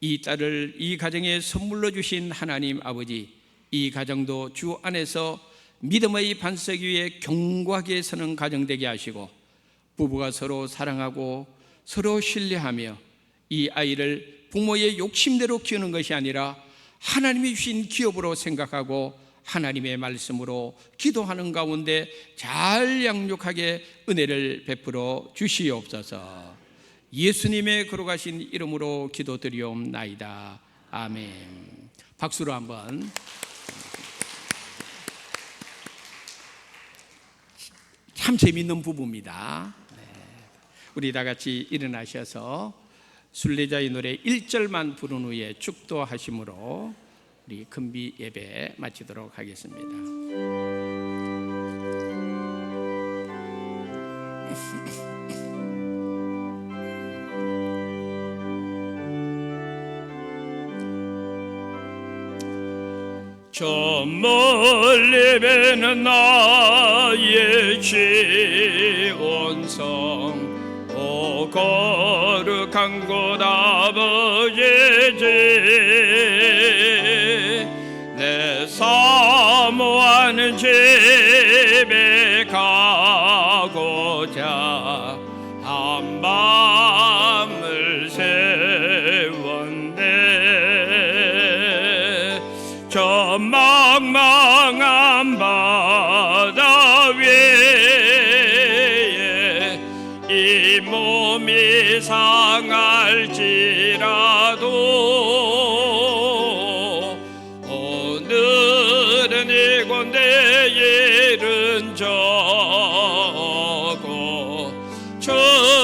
이 딸을 이 가정에 선물로 주신 하나님 아버지, 이 가정도 주 안에서 믿음의 반석 위에 견고하게 서는 가정 되게 하시고 부부가 서로 사랑하고 서로 신뢰하며 이 아이를 부모의 욕심대로 키우는 것이 아니라 하나님이 주신 기업으로 생각하고 하나님의 말씀으로 기도하는 가운데 잘 양육하게 은혜를 베풀어 주시옵소서. 예수님의 거룩하신 이름으로 기도드리옵나이다. 아멘. 박수로 한번. 참 재밌는 부부입니다. 우리 다 같이 일어나셔서 순례자의 노래 1절만 부른 후에 축도하심으로 우리 금비 예배 마치도록 하겠습니다.
저 멀리 뵈는 나의 지온성 오 거룩한 곳 아버지 집 내 사모하는 집에 가고자 한밤을 세웠네. 저 망망한 바다 위에 이 몸이 상할지라도 오늘은 이곳 내 일은 저고 저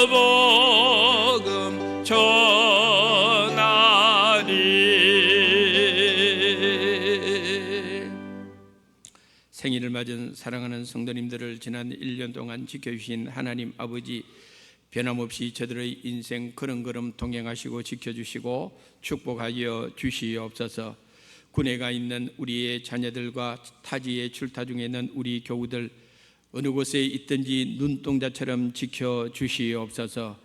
복음 전하리.
생일을 맞은 사랑하는 성도님들을 지난 1년 동안 지켜주신 하나님 아버지, 변함없이 저들의 인생 걸음걸음 동행하시고 지켜주시고 축복하여 주시옵소서. 군에 가 있는 우리의 자녀들과 타지에 출타 중에 있는 우리 교우들 어느 곳에 있든지 눈동자처럼 지켜주시옵소서.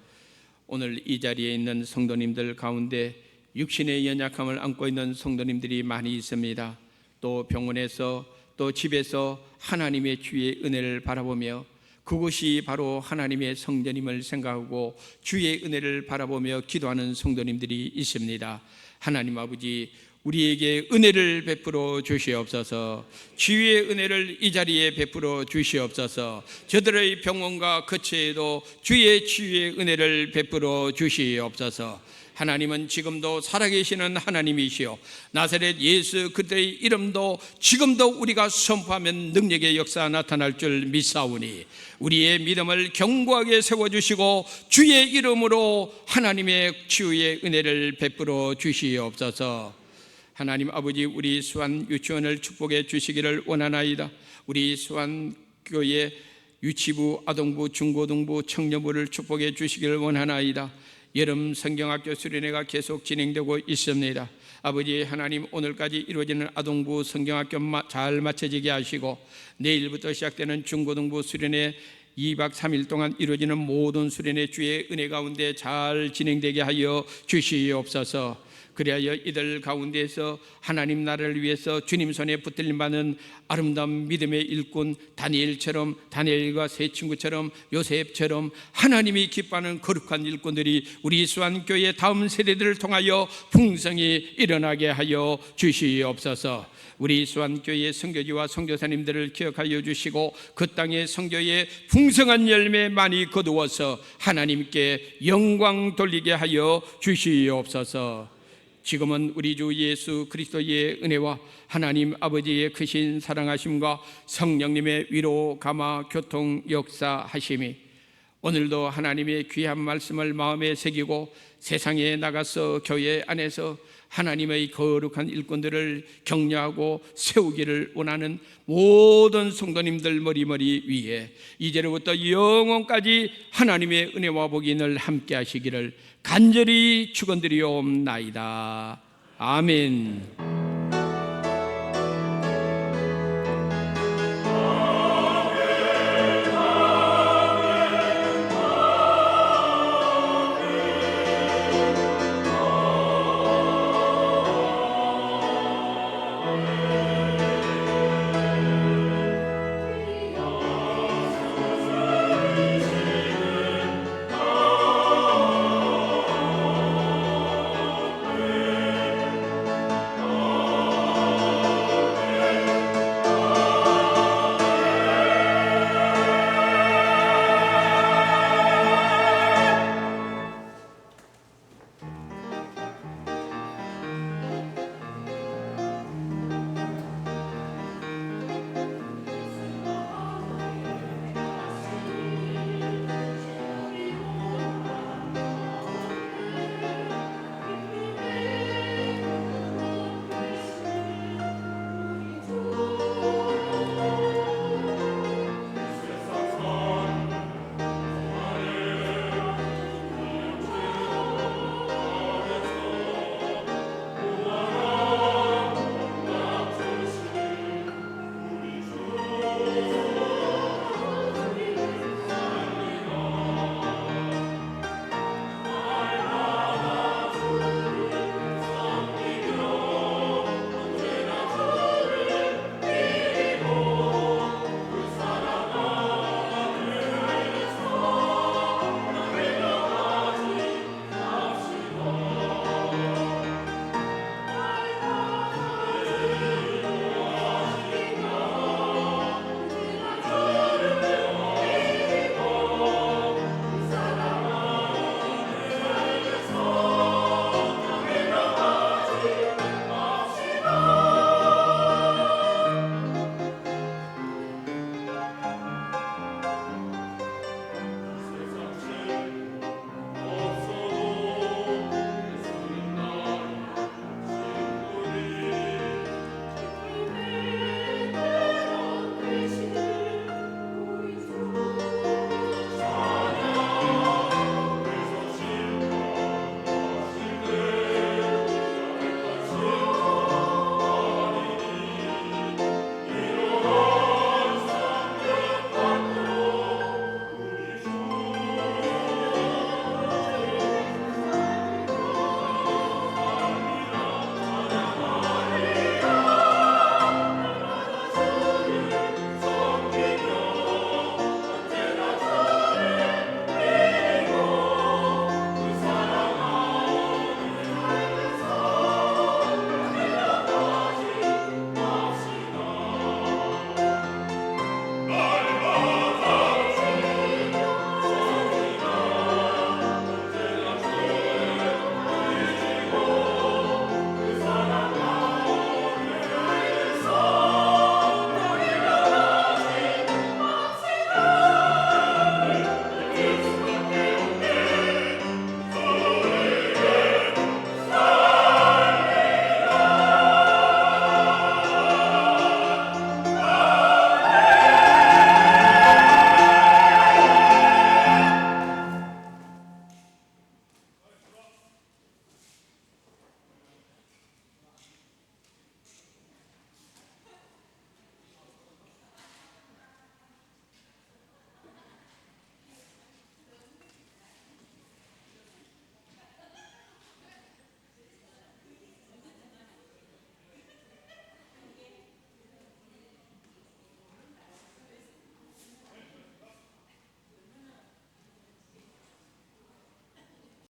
오늘 이 자리에 있는 성도님들 가운데 육신의 연약함을 안고 있는 성도님들이 많이 있습니다. 또 병원에서 또 집에서 하나님의 주의 은혜를 바라보며 그것이 바로 하나님의 성전임을 생각하고 주의 은혜를 바라보며 기도하는 성도님들이 있습니다. 하나님 아버지, 우리에게 은혜를 베풀어 주시옵소서. 주의 은혜를 이 자리에 베풀어 주시옵소서. 저들의 병원과 거처에도 주의 은혜를 베풀어 주시옵소서. 하나님은 지금도 살아계시는 하나님이시오. 나사렛 예수 그리스도의 이름도 지금도 우리가 선포하면 능력의 역사 나타날 줄 믿사오니 우리의 믿음을 견고하게 세워주시고 주의 이름으로 하나님의 치유의 은혜를 베풀어 주시옵소서. 하나님 아버지, 우리 수안 유치원을 축복해 주시기를 원하나이다. 우리 수안교회 유치부, 아동부, 중고등부, 청년부를 축복해 주시기를 원하나이다. 여름 성경학교 수련회가 계속 진행되고 있습니다.
아버지 하나님, 오늘까지 이루어지는 아동부 성경학교 잘 마쳐지게 하시고 내일부터 시작되는 중고등부 수련회 2박 3일 동안 이루어지는 모든 수련회 주의 은혜 가운데 잘 진행되게 하여 주시옵소서. 그리하여 이들 가운데에서 하나님 나라를 위해서 주님 손에 붙들림 받는 아름다운 믿음의 일꾼 다니엘처럼, 다니엘과 세 친구처럼, 요셉처럼 하나님이 기뻐하는 거룩한 일꾼들이 우리 수완교회 다음 세대들을 통하여 풍성히 일어나게 하여 주시옵소서. 우리 수완교회의 선교지와 선교사님들을 기억하여 주시고 그 땅의 선교의 풍성한 열매 많이 거두어서 하나님께 영광 돌리게 하여 주시옵소서. 지금은 우리 주 예수 그리스도의 은혜와 하나님 아버지의 크신 사랑하심과 성령님의 위로 감화 교통 역사하심이 오늘도 하나님의 귀한 말씀을 마음에 새기고 세상에 나가서 교회 안에서 하나님의 거룩한 일꾼들을 격려하고 세우기를 원하는 모든 성도님들 머리머리 위에 이제로부터 영원까지 하나님의 은혜와 복이 늘 함께 하시기를 간절히 축원드리옵나이다. 아멘.